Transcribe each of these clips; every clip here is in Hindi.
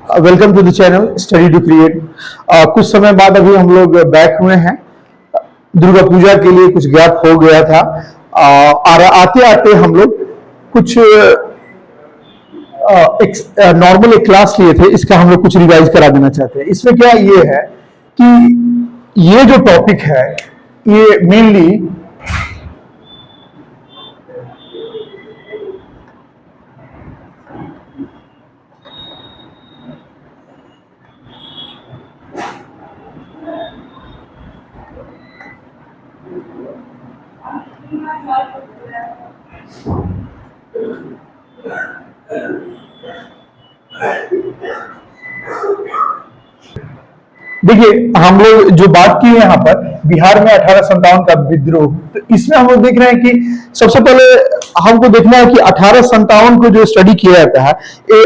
Welcome to the channel study to create. कुछ समय बाद अभी हम लोग बैक हुए हैं। दुर्गा पूजा के लिए कुछ गैप हो गया था और आते आते हम लोग कुछ नॉर्मल एक क्लास लिए थे, इसका हम लोग कुछ रिवाइज करा देना चाहते हैं। इसमें क्या ये है कि ये जो टॉपिक है ये मेनली देखिए, हम लोग जो बात की है यहाँ पर बिहार में 1857 का विद्रोह, तो इसमें हम लोग देख रहे हैं कि सबसे पहले हमको देखना है कि 1857 को जो स्टडी किया जाता है ये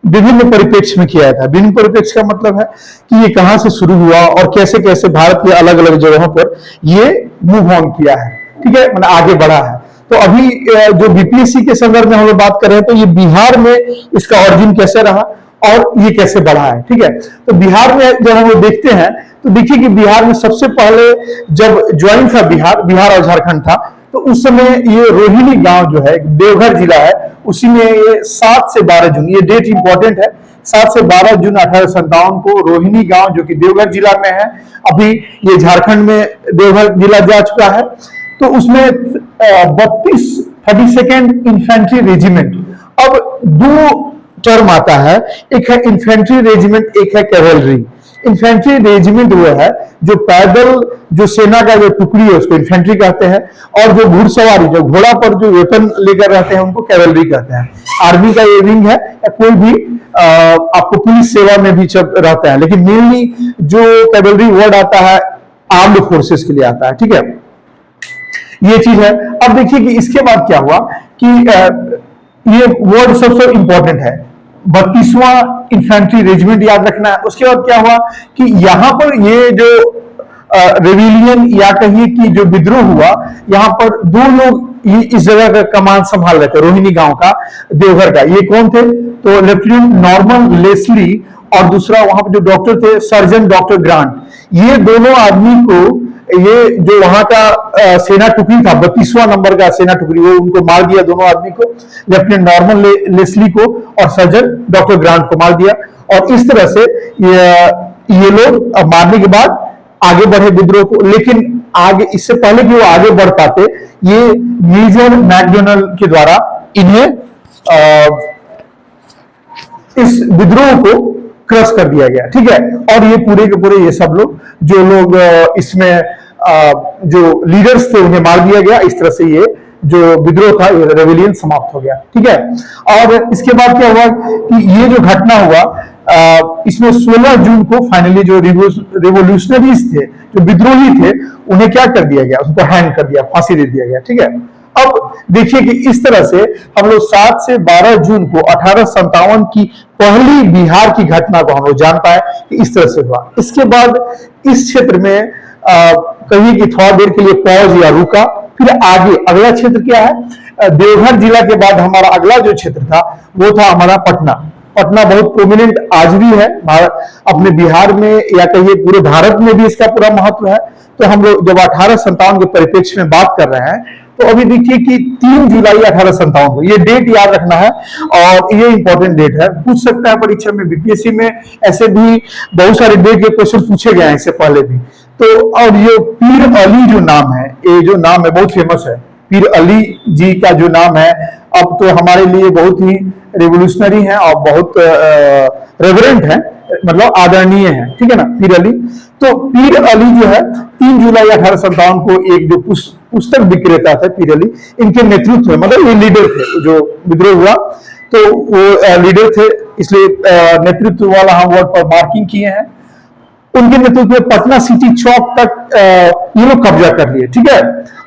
विभिन्न परिप्रेक्ष्य में किया जाता है। विभिन्न परिप्रेक्ष्य का मतलब है कि ये कहां से शुरू हुआ और कैसे कैसे भारत के अलग अलग जगहों पर ये मूव ऑन किया है, ठीक है, मतलब आगे बढ़ा है। तो अभी जो बीपीएससी के संदर्भ में हम लोग बात कर रहे हैं तो ये बिहार में इसका ऑरिजिन कैसे रहा और ये कैसे बढ़ा है, ठीक है। तो बिहार में जब हम लोग देखते हैं तो देखिए कि बिहार में सबसे पहले जब ज्वाइन था बिहार और झारखंड था, तो उस समय ये रोहिणी गांव जो है देवघर जिला है, उसी में ये 7 से 12 जून, ये डेट इंपॉर्टेंट है, 7 से 12 जून 1857 को रोहिणी गांव जो कि देवघर जिला में है, अभी ये झारखंड में देवघर जिला जा चुका है। तो उसमें 32 इन्फेंट्री रेजिमेंट, अब 2 टर्म आता है, एक है इन्फेंट्री रेजिमेंट, एक है कैवलरी। इन्फेंट्री रेजिमेंट वो है जो पैदल जो सेना का जो टुकड़ी है उसको इन्फेंट्री कहते हैं, और जो घुड़सवारी जो घोड़ा पर जो वेपन लेकर रहते हैं उनको कैवलरी कहते हैं। आर्मी का ये विंग है, या कोई भी आपको पुलिस सेवा में भी रहता है, लेकिन मेनली जो कैवलरी वर्ड आता है आर्म्ड फोर्सेस के लिए आता है, ठीक है, ये चीज है। अब देखिए कि इसके बाद क्या हुआ कि ये वर्ड सबसे इंपॉर्टेंट है, 32वां इन्फेंट्री रेजिमेंट याद रखना है। उसके बाद क्या हुआ कि यहां पर ये जो रेविलियन या कहिए कि जो विद्रोह हुआ, यहां पर 2 लोग इस जगह का कमान संभाल रहे थे, रोहिणी गांव का, देवघर का। ये कौन थे? तो लेफ्टिनेंट नॉर्मन लेस्ली और दूसरा वहां पर जो डॉक्टर थे सर्जन डॉक्टर ग्रांट। ये दोनों आदमी को ये जो वहां का सेना टुकड़ी था 32वां नंबर का सेना टुकड़ी, वो उनको मार दिया, दोनों आदमी को, लेफ्टिनेंट नॉर्मन लेस्ली को और सर्जन डॉक्टर ग्रांट को मार दिया। और इस तरह से ये लोग मारने के बाद आगे बढ़े विद्रोह को। लेकिन आगे, इससे पहले कि वो आगे बढ़ पाते, ये मेजर मैकडोनल्ड के द्वारा इन्हें इस विद्रोह को क्रश कर दिया गया, ठीक है। और ये पूरे के पूरे ये सब लोग जो लोग इसमें जो लीडर्स थे उन्हें मार दिया गया। इस तरह से ये जो विद्रोह था, ये रेविलियन समाप्त हो गया, ठीक है। और इसके बाद क्या हुआ कि ये जो घटना हुआ, इसमें 16 जून को फाइनली जो रिवोल्यूशनरीज थे, जो विद्रोही थे, उन्हें क्या कर दिया गया, उनको हैंग कर दिया, फांसी दे दिया गया, ठीक है। अब देखिए कि इस तरह से हम लोग 7 से 12 जून को 1857 की पहली बिहार की घटना को हम लोग जान पाए कि इस तरह से हुआ। इसके बाद इस क्षेत्र में कहीं कि थोड़ा देर के लिए पॉज या रुका, फिर आगे अगला क्षेत्र क्या है, देवघर जिला के बाद हमारा अगला जो क्षेत्र था वो था हमारा पटना। पटना बहुत प्रोमिनेंट आज भी है अपने बिहार में, या कहिए पूरे भारत में भी इसका पूरा महत्व है। तो हम लोग जब 1857 के परिप्रेक्ष्य में बात कर रहे हैं, तो अभी देखिए कि 3 जुलाई 1857 को, ये डेट याद रखना है और ये इंपॉर्टेंट डेट है, पूछ सकता है परीक्षा में। बीपीएससी में ऐसे भी बहुत सारे डेट के क्वेश्चन पूछे गए हैं इससे पहले भी। तो और ये पीर अली जो नाम है, ये जो नाम है बहुत फेमस है, पीर अली जी का जो नाम है, अब तो हमारे लिए बहुत ही रिवोल्यूशनरी है और बहुत रेवरेंट है, मतलब आदरणीय है, ठीक है ना, पीर अली। तो पीर अली जो है 3 जुलाई 1857 को एक जो पुस्तक विक्रेता थे पीर अली, इनके नेतृत्व में, मतलब ये लीडर थे जो विद्रोह हुआ, तो वो लीडर थे, इसलिए नेतृत्व वाला हम वर्ड पर मार्किंग किए हैं। उनके नेतृत्व में पटना सिटी चौक तक ये लोग कब्जा कर लिए, ठीक है।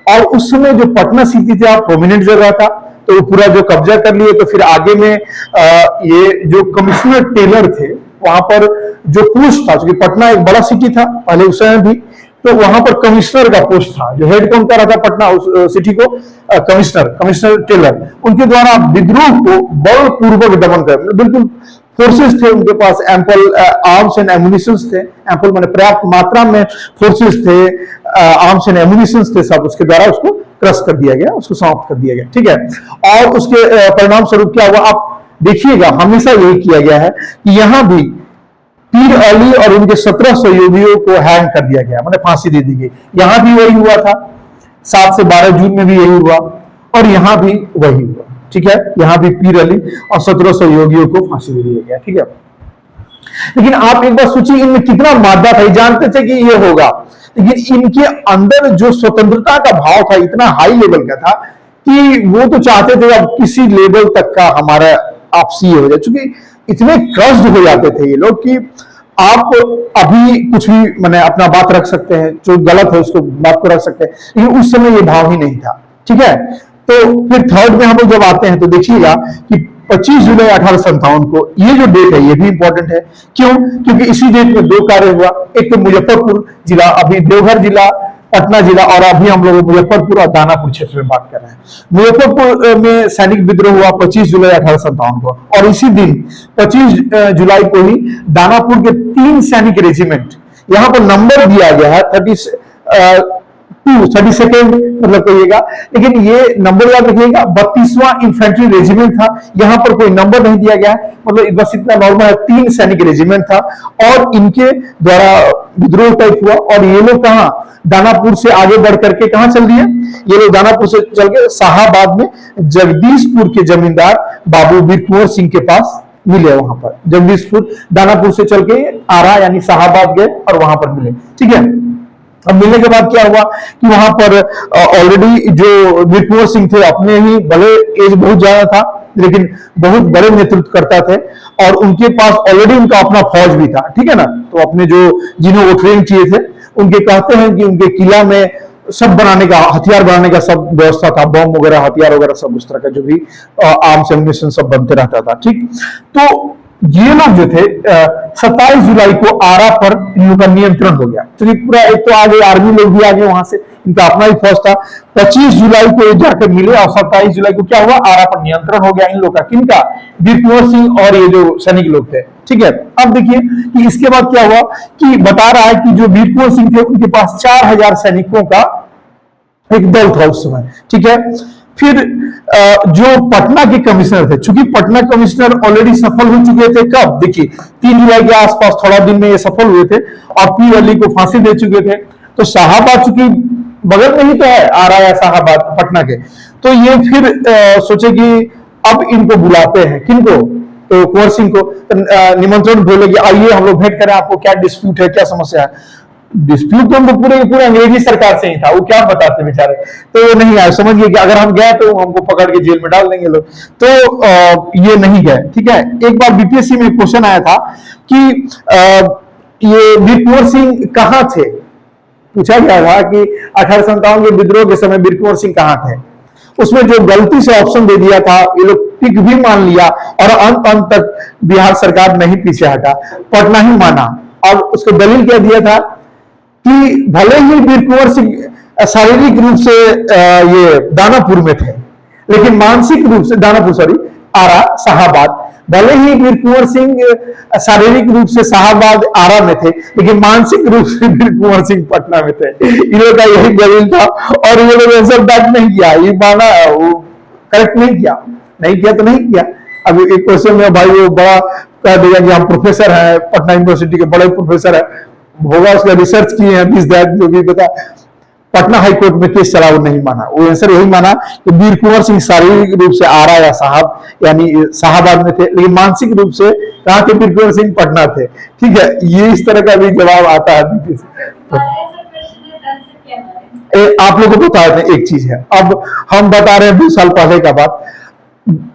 और उस समय जो पटना सिटी था प्रोमिनेंट जगह था, तो पूरा जो कब्जा कर लिए। तो फिर आगे में ये जो कमिश्नर टेलर थे, वहां पर जो पोस्ट था, क्योंकि पटना एक बड़ा सिटी था पहले उस समय भी, तो वहां पर कमिश्नर का पोस्ट था, जो हेड कौन कर रहा था पटना उस सिटी को, कमिश्नर टेलर, उनके द्वारा विद्रोह को बलपूर्वक दमन कर, बिल्कुल फोर्सेस थे, उनके पास एम्पल आर्म्स एंड एमुनिशंस थे, एम्पल माने पर्याप्त मात्रा में फोर्सेस थे, आर्म्स एंड एमुनिशंस थे, सब उसके द्वारा उसको क्रश कर दिया गया, उसको समाप्त कर दिया गया, ठीक है। और उसके परिणाम स्वरूप क्या हुआ, आप देखिएगा हमेशा यही किया गया है कि यहां भी पीर अली और उनके 17 सहयोगियों को हैंग कर दिया गया, मैंने फांसी दे दी गई। यहां भी वही हुआ था, 7 से 12 जून में भी यही हुआ, और यहां भी वही हुआ, ठीक है। यहां भी पीर अली और 17 सहयोगियों को फांसी दे दिया गया, ठीक है। लेकिन आप एक बार सोचिए, इनमें कितना मादा था, जानते थे कि ये होगा, लेकिन इनके अंदर जो स्वतंत्रता का भाव था इतना हाई लेवल का था कि वो तो चाहते थे अब किसी लेवल तक का हमारा आपसी हो जाए, क्योंकि इतने क्रस्ड हो जाते थे ये लोग कि आप अभी कुछ भी मैंने अपना बात रख सकते हैं, जो गलत है उसको बात को रख सकते हैं, लेकिन उस समय ये भाव ही नहीं था, ठीक है। तो फिर थर्ड में हम लोग जब आते हैं तो देखिएगा कि 25 जुलाई 1857 को, ये जो डेट है ये भी इंपॉर्टेंट है। क्यों? क्योंकि इसी डेट में 2 कार्य हुआ, एक तो मुजफ्फरपुर जिला, अभी देवघर जिला, पटना जिला, और अभी हम लोग मुजफ्फरपुर और दानापुर क्षेत्र में बात कर रहे हैं। मुजफ्फरपुर में सैनिक विद्रोह हुआ 25 जुलाई 1857 को, और इसी दिन 25 जुलाई को ही दानापुर के 3 सैनिक रेजिमेंट, यहां पर नंबर दिया गया है 32nd मतलब कहिएगा, लेकिन ये नंबर याद रखिएगा 32वां इन्फेंट्री रेजिमेंट था, यहां पर कोई नंबर नहीं दिया गया, मतलब बस इतना नॉर्मल है, 3 सैनिक रेजिमेंट था, और इनके द्वारा विद्रोह टाइप हुआ। और ये लोग कहां, दानापुर से आगे बढ़ करके कहां चल दिए, ये लोग दानापुर से चल के शाहाबाद में जगदीशपुर के जमींदार बाबू वीर कुंवर सिंह के पास मिले। वहां पर जगदीशपुर, दानापुर से चल के आरा यानी शाहाबाद गए और वहां पर मिले, ठीक है। अब मिलने के बाद क्या हुआ कि वहां पर ऑलरेडी जो वीर कुंवर सिंह थे, अपने ही भले एज बहुत ज्यादा था लेकिन बहुत बड़े नेतृत्व करता थे, और उनके पास ऑलरेडी उनका अपना फौज भी था, ठीक है ना। तो अपने जो जिन्हों वो ट्रेन किए थे, उनके कहते हैं कि उनके किला में सब बनाने का, हथियार बनाने का सब व्यवस्था था, बम वगैरह, हथियार वगैरह सब उस तरह का जो भी आर्म्स एम्युनिशन सब बनते रहता था, ठीक। तो ये लोग जो थे 27 जुलाई को आरा पर इन लोग का नियंत्रण हो गया, क्योंकि पूरा एक तो आगे आर्मी लोग भी आगे, वहां से इनका अपना ही फौज था। 25 जुलाई को ये जाकर मिले, और 27 जुलाई को क्या हुआ, आरा पर नियंत्रण हो गया इन लोग का, किनका, वीर कुंवर सिंह और ये जो सैनिक लोग थे, ठीक है। अब देखिए कि इसके बाद क्या हुआ कि बता रहा है कि जो वीर कुंवर सिंह थे उनके पास 4000 सैनिकों का एक दल था उस समय, ठीक है। फिर जो पटना के कमिश्नर थे, चूंकि पटना कमिश्नर ऑलरेडी सफल हो चुके थे, कब, देखिए 3 जुलाई के आसपास, थोड़ा दिन में ये सफल हुए थे, और पीर अली को फांसी दे चुके थे। तो शाहाबाद, चूंकि बगल में ही तो है आरा या शाहाबाद पटना के, तो ये फिर सोचे कि अब इनको बुलाते हैं, किनको, तो कुंवर सिंह को निमंत्रण बोले कि आइए हम लोग भेंट करें, आपको क्या डिस्प्यूट है, क्या समस्या है। डिस्प्यूट तो उनको पूरे अंग्रेजी सरकार से ही था, वो क्या बताते बेचारे, तो वो नहीं आए, समझिए कि अगर हम गए तो हमको पकड़ के जेल में डाल देंगे लोग, तो ये नहीं गए, ठीक है। एक बार बीपीएससी में क्वेश्चन आया था कि ये वीर कुंवर सिंह कहां थे, पूछा गया था कि 1857 के विद्रोह के समय वीर कुंवर सिंह कहां थे। उसमें जो गलती से ऑप्शन दे दिया था, ये लोग टिक भी मान लिया, और अंत तक बिहार सरकार नहीं पीछे हटा, पटना ही माना। और उसको दलील क्या दिया था कि भले ही वीर कुंवर सिंह शारीरिक रूप से ये दानापुर में थे, लेकिन मानसिक रूप से, दानापुर आरा शाहाबाद, भले ही वीर कुंवर सिंह शारीरिक रूप से शाहाबाद आरा में थे, लेकिन मानसिक रूप से वीर कुंवर सिंह पटना में थे। इन लोगों का यही दलील था, और ये लोग आंसर बैक नहीं किया, ये माना, वो करेक्ट नहीं किया तो नहीं किया। अब एक क्वेश्चन में भाई वो बड़ा कह देगा कि हम प्रोफेसर हैं, पटना यूनिवर्सिटी के बड़े प्रोफेसर है, होगा उसका रिसर्च किए हैं, दिस दैट, जो भी पता। पटना हाई कोर्ट में केस चला, वो नहीं माना, वो आंसर यही माना कि वीर कुंवर सिंह शारीरिक रूप से आरा या साहब यानी शाहाबाद में थे, लेकिन मानसिक रूप से कहां थे, वीर कुंवर सिंह पटना थे, ठीक है। ये इस तरह का भी जवाब आता है। आप लोगों को बता दें एक चीज है, अब हम बता रहे हैं 2 साल पहले का बात,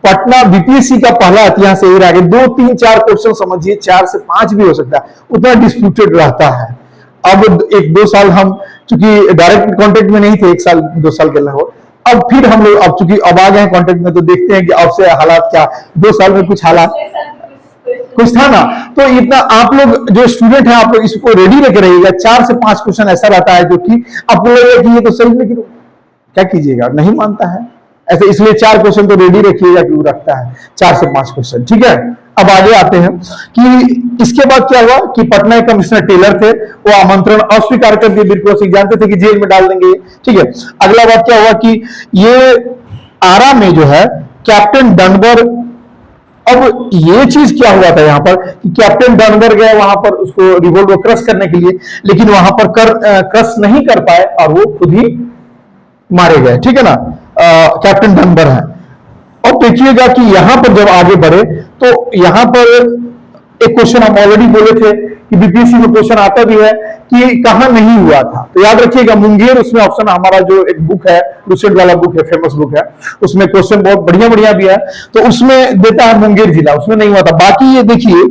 पटना बीपीएससी का पहला इतिहास यही रहा कि 2, 3, 4 क्वेश्चन समझिए, 4 से 5 भी हो सकता है, उतना डिस्प्यूटेड रहता है। अब 1-2 साल हम चूंकि डायरेक्ट कांटेक्ट में नहीं थे, 1 साल 2 साल के लगभग, अब फिर हम लोग अब चूंकि अब आ गए हैं कांटेक्ट में, तो देखते हैं कि अब से हालात क्या, 2 साल में कुछ हालात कुछ था ना। तो इतना आप लोग जो स्टूडेंट हैं, आप लोग इसको रेडी लेकर रहिएगा। 4 से 5 क्वेश्चन ऐसा रहता है जो कि आपको लगेगा कि ये तो सही, लेकिन क्या कीजिएगा, नहीं मानता है ऐसे, इसलिए 4 क्वेश्चन तो रेडी रखिएगा कि वो रखता है 4 से 5 क्वेश्चन, ठीक है। अब आगे आते हैं कि इसके बाद क्या हुआ कि पटना के कमिश्नर टेलर थे, वो आमंत्रण अस्वीकार कर दिए वीर कुंवर सिंह, जानते थे कि जेल में डाल देंगे, ठीक है। अगला बात क्या हुआ कि ये आरा में जो है कैप्टन डनबर, अब ये चीज क्या हुआ था यहाँ पर कि कैप्टन डनबर गए वहां पर उसको रिवोल्वर क्रश करने के लिए, लेकिन वहां पर क्रश नहीं कर पाए और वो खुद ही मारे गए, ठीक है ना। कैप्टन डनबर है। और देखिएगा कि यहां पर जब आगे बढ़े तो यहां पर एक क्वेश्चन हम ऑलरेडी बोले थे कि बीपीएससी में क्वेश्चन आता भी है कि कहां नहीं हुआ था, तो याद रखिएगा मुंगेर, उसमें ऑप्शन हमारा जो एक बुक है लुसेंट वाला बुक है, फेमस बुक है, उसमें क्वेश्चन बहुत बढ़िया बढ़िया भी है, तो उसमें देता है मुंगेर जिला, उसमें नहीं हुआ था। बाकी ये देखिए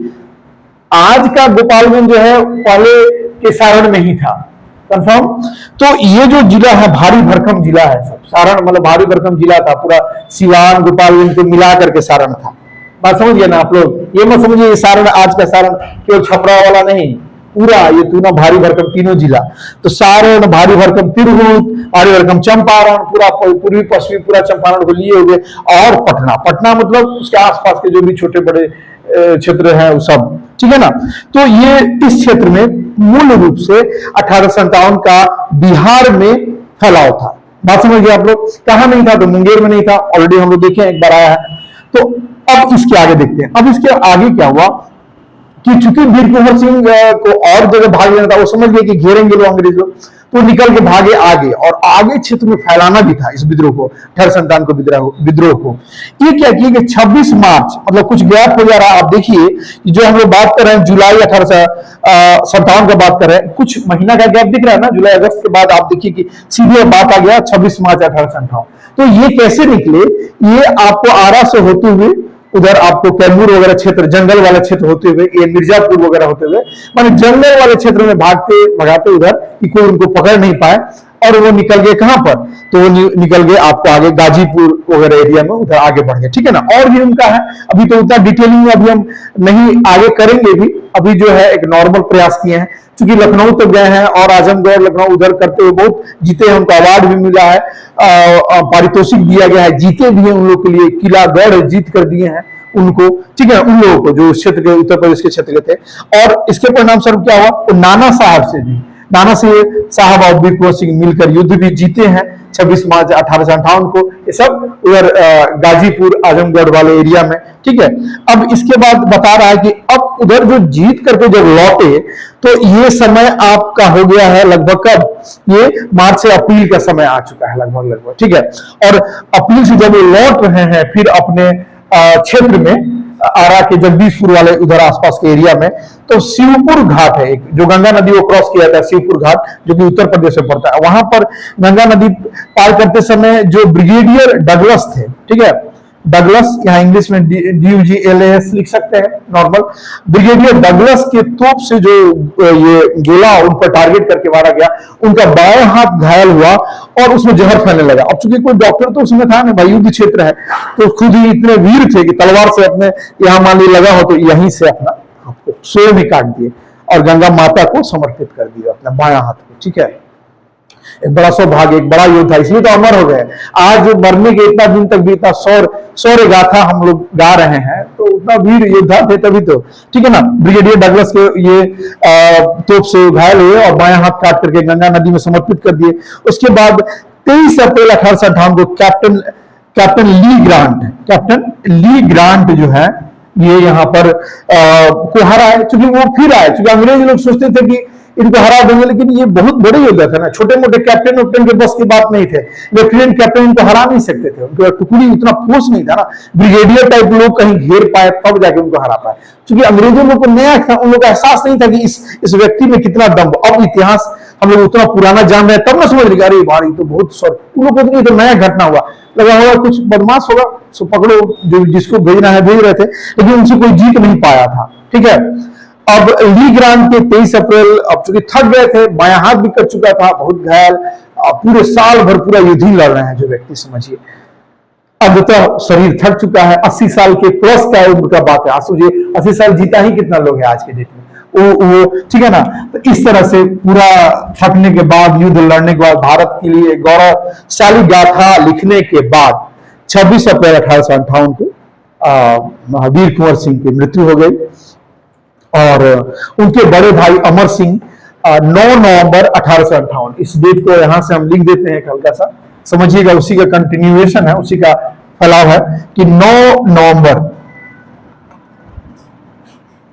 आज का गोपालगंज जो है पहले के सारण में ही था, कंफर्म। तो ये जो जिला है भारी भरकम जिला है, सब सारण मतलब भारी भरकम जिला था, पूरा सिवान गोपालगंज को मिला करके सारण था। बात समझिए ना आप लोग, ये मत समझिए सारण आज का सारण केवल छपरा वाला नहीं, पूरा ये तीनों भारी भरकम तीनों जिला, तो सारण भारी भरकम तिरहुत भारी भरकम चंपारण, पूरा पूर्वी पश्चिमी पूरा चंपारण को लिए हुए, और पटना, पटना मतलब उसके आसपास के जो भी छोटे बड़े क्षेत्र है वो सब, ठीक है ना। तो ये इस क्षेत्र में मूल रूप से 1857 का बिहार में फैलाव था। बात समझ गए आप लोग, कहां नहीं था, तो मुंगेर में नहीं था, ऑलरेडी हम लोग देखे एक बार आया है। तो अब इसके आगे देखते हैं, अब इसके आगे क्या हुआ कि चूंकि वीर कुंवर सिंह को और जगह भाग लेना था, वो समझ गए कि घेरेंगे लोग अंग्रेज लोग, तो निकल के भागे आगे, और आगे क्षेत्र में फैलाना भी था इस विद्रोह को, 1857 को विद्रोह को। ये क्या किया कि 26 मार्च, मतलब कुछ गैप हो जा रहा है, आप देखिए जो हम लोग बात कर रहे हैं जुलाई 1857 का बात कर रहे हैं, कुछ महीना का गैप दिख रहा है ना, जुलाई अगस्त के बाद आप देखिए कि सीधे बात आ गया 26 मार्च 1857। तो ये कैसे निकले, ये आपको आरा से होते हुए उधर आपको कैमूर वगैरह क्षेत्र, जंगल वाले क्षेत्र होते हुए, ये मिर्जापुर वगैरह होते हुए, माने जंगल वाले क्षेत्र में भागते भगाते उधर कि कोई उनको पकड़ नहीं पाए, और वो निकल गए कहां पर, तो वो निकल गए आपको आगे गाजीपुर वगैरह एरिया में, उधर आगे बढ़ गए, ठीक है ना। और भी उनका है, अभी तो उतना डिटेलिंग में अभी हम नहीं आगे करेंगे भी, अभी जो है एक नॉर्मल प्रयास किए हैं, क्योंकि लखनऊ तो गए हैं और आजमगढ़ लखनऊ उधर करते हुए बहुत जीते हैं, उनको अवार्ड भी मिला है, पारितोषिक दिया गया है, जीते भी हैं उन लोग के लिए, किला गढ़ जीत कर दिए हैं उनको, ठीक है, उन लोगों को जो क्षेत्र के उत्तर प्रदेश के क्षेत्र के थे। और इसके परिणाम स्वरूप क्या हुआ, तो नाना साहब से भी, नाना साहब और वीर कुंवर सिंह मिलकर युद्ध भी जीते हैं 26 मार्च 1858 को, ये सब उधर गाजीपुर आजमगढ़ वाले एरिया में, ठीक है। अब इसके बाद बता रहा है कि अब उधर जो जीत करके जब लौटे, तो ये समय आपका हो गया है लगभग कब, ये मार्च से अप्रैल का समय आ चुका है लगभग, ठीक है। और अप्रैल से जब लौट रहे हैं फिर अपने क्षेत्र में, आरा के जगदीशपुर वाले उधर आसपास के एरिया में, तो शिवपुर घाट है एक, जो गंगा नदी को क्रॉस किया था, शिवपुर घाट जो कि उत्तर प्रदेश में पड़ता है, वहां पर गंगा नदी पार करते समय जो ब्रिगेडियर डगलस थे, ठीक है, डगलस यहाँ इंग्लिश में DUGLAS लिख सकते हैं नॉर्मल, ब्रिगेडियर डगलस के तोप से जो ये गोला उन पर टारगेट करके मारा गया, उनका बाएं हाथ घायल हुआ और उसमें जहर फैलने लगा। अब चूंकि कोई डॉक्टर तो उसमें था ना भाई, युद्ध क्षेत्र है, तो खुद ही इतने वीर थे कि तलवार से अपने यहाँ मान ली लगा हो तो यहीं से अपना स्वयं ही काट दिए और गंगा माता को समर्पित कर दिया अपना बायां हाथ को, ठीक है। एक बड़ा सौभाग्य, एक बड़ा योद्धा, इसलिए तो अमर हो गए। आज मरने के इतना दिन तक भी इतना शौर्य गाथा हम लोग गा रहे हैं, तो उतना वीर योद्धा थे तभी तो, ठीक है ना। ब्रिगेडियर डगलस के ये तोप से घायल हुए और बायां हाथ काट करके गंगा नदी में समर्पित कर दिए। उसके बाद 23 अप्रैल 1858 को कैप्टन ली ग्रांट जो है ये यहाँ पर को हराए, चूंकि वो फिर आए, चूंकि अंग्रेज लोग सोचते थे कि इनको हरा देंगे, लेकिन ये बहुत बड़े योद्धा थे ना, छोटे मोटे कैप्टन के बस की बात नहीं थे, लेफ्टिनेंट कैप्टन इनको हरा नहीं सकते थे, उनका टुकड़ी उतना फोर्स नहीं था ना, ब्रिगेडियर टाइप लोग कहीं घेर पाए तब जाके उनको हरा पाए, क्योंकि अंग्रेजों लोग को नया था, उन लोग का एहसास नहीं था कि इस व्यक्ति में कितना दम। अब इतिहास हम लोग उतना पुराना जान रहे हैं तब ना समझ रहे, अरे भाई तो बहुत उन लोग को तो नया घटना हुआ, लगा होगा कुछ बदमाश होगा, सो पकड़ो, जो जिसको भेजना है भेज रहे थे, लेकिन उनसे कोई जीत नहीं पाया था, ठीक है। अब ली ग्रांट के 23 अप्रैल, अब चूंकि थक गए थे, बायां हाथ भी कट चुका था, बहुत घायल, पूरे साल भर पूरा युद्ध ही लड़ रहे हैं जो व्यक्ति, समझिए अब तो शरीर थक चुका है, 80 साल के प्लस का उम्र का बात है, आप सोचिए 80 साल जीता ही कितना लोग है आज के डेट में, वो ठीक है ना। तो इस तरह से पूरा थकने के बाद, युद्ध लड़ने के बाद, भारत के लिए गौरवशाली गाथा लिखने के बाद 26 अप्रैल 1858 को वीर कुंवर सिंह की मृत्यु हो गई। और उनके बड़े भाई अमर सिंह 9 नवंबर 1858, इस डेट को यहां से हम लिख देते हैं हल्का सा, समझिएगा, उसी का कंटिन्यूएशन है, उसी का फैलाव है कि 9 नवंबर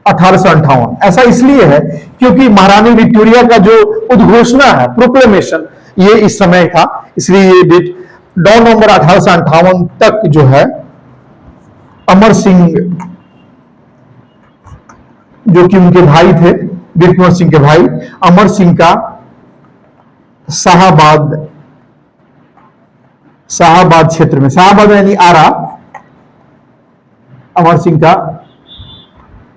1858। ऐसा इसलिए है क्योंकि महारानी विक्टोरिया का जो उद्घोषणा है, प्रोक्लेमेशन, ये इस समय था, इसलिए ये डेट 9 नवंबर 1858 तक जो है अमर सिंह, जो कि उनके भाई थे, वीर कुंवर सिंह के भाई अमर सिंह का शाहाबाद क्षेत्र में, शाहाबाद यानी आरा, अमर सिंह का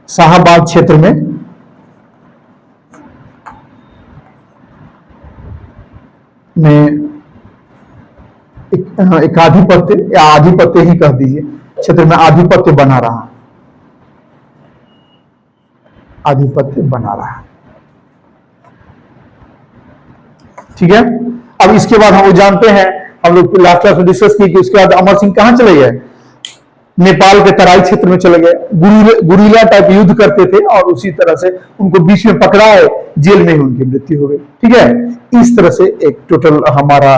शाहाबाद क्षेत्र में एक आधिपत्य या आधिपत्य ही कह दीजिए, क्षेत्र में आधिपत्य बना रहा, आधिपत्य बना रहा। ठीक है। अब इसके बाद हम वो जानते हैं, हम लोग लास्ट क्लास में डिस्कस की कि उसके बाद अमर सिंह कहां चले गए, नेपाल के तराई क्षेत्र में चले गए, गुरिल्ला टाइप युद्ध करते थे और उसी तरह से उनको बीच में पकड़ा है, जेल में ही उनकी मृत्यु हो गई। ठीक है। इस तरह से एक टोटल हमारा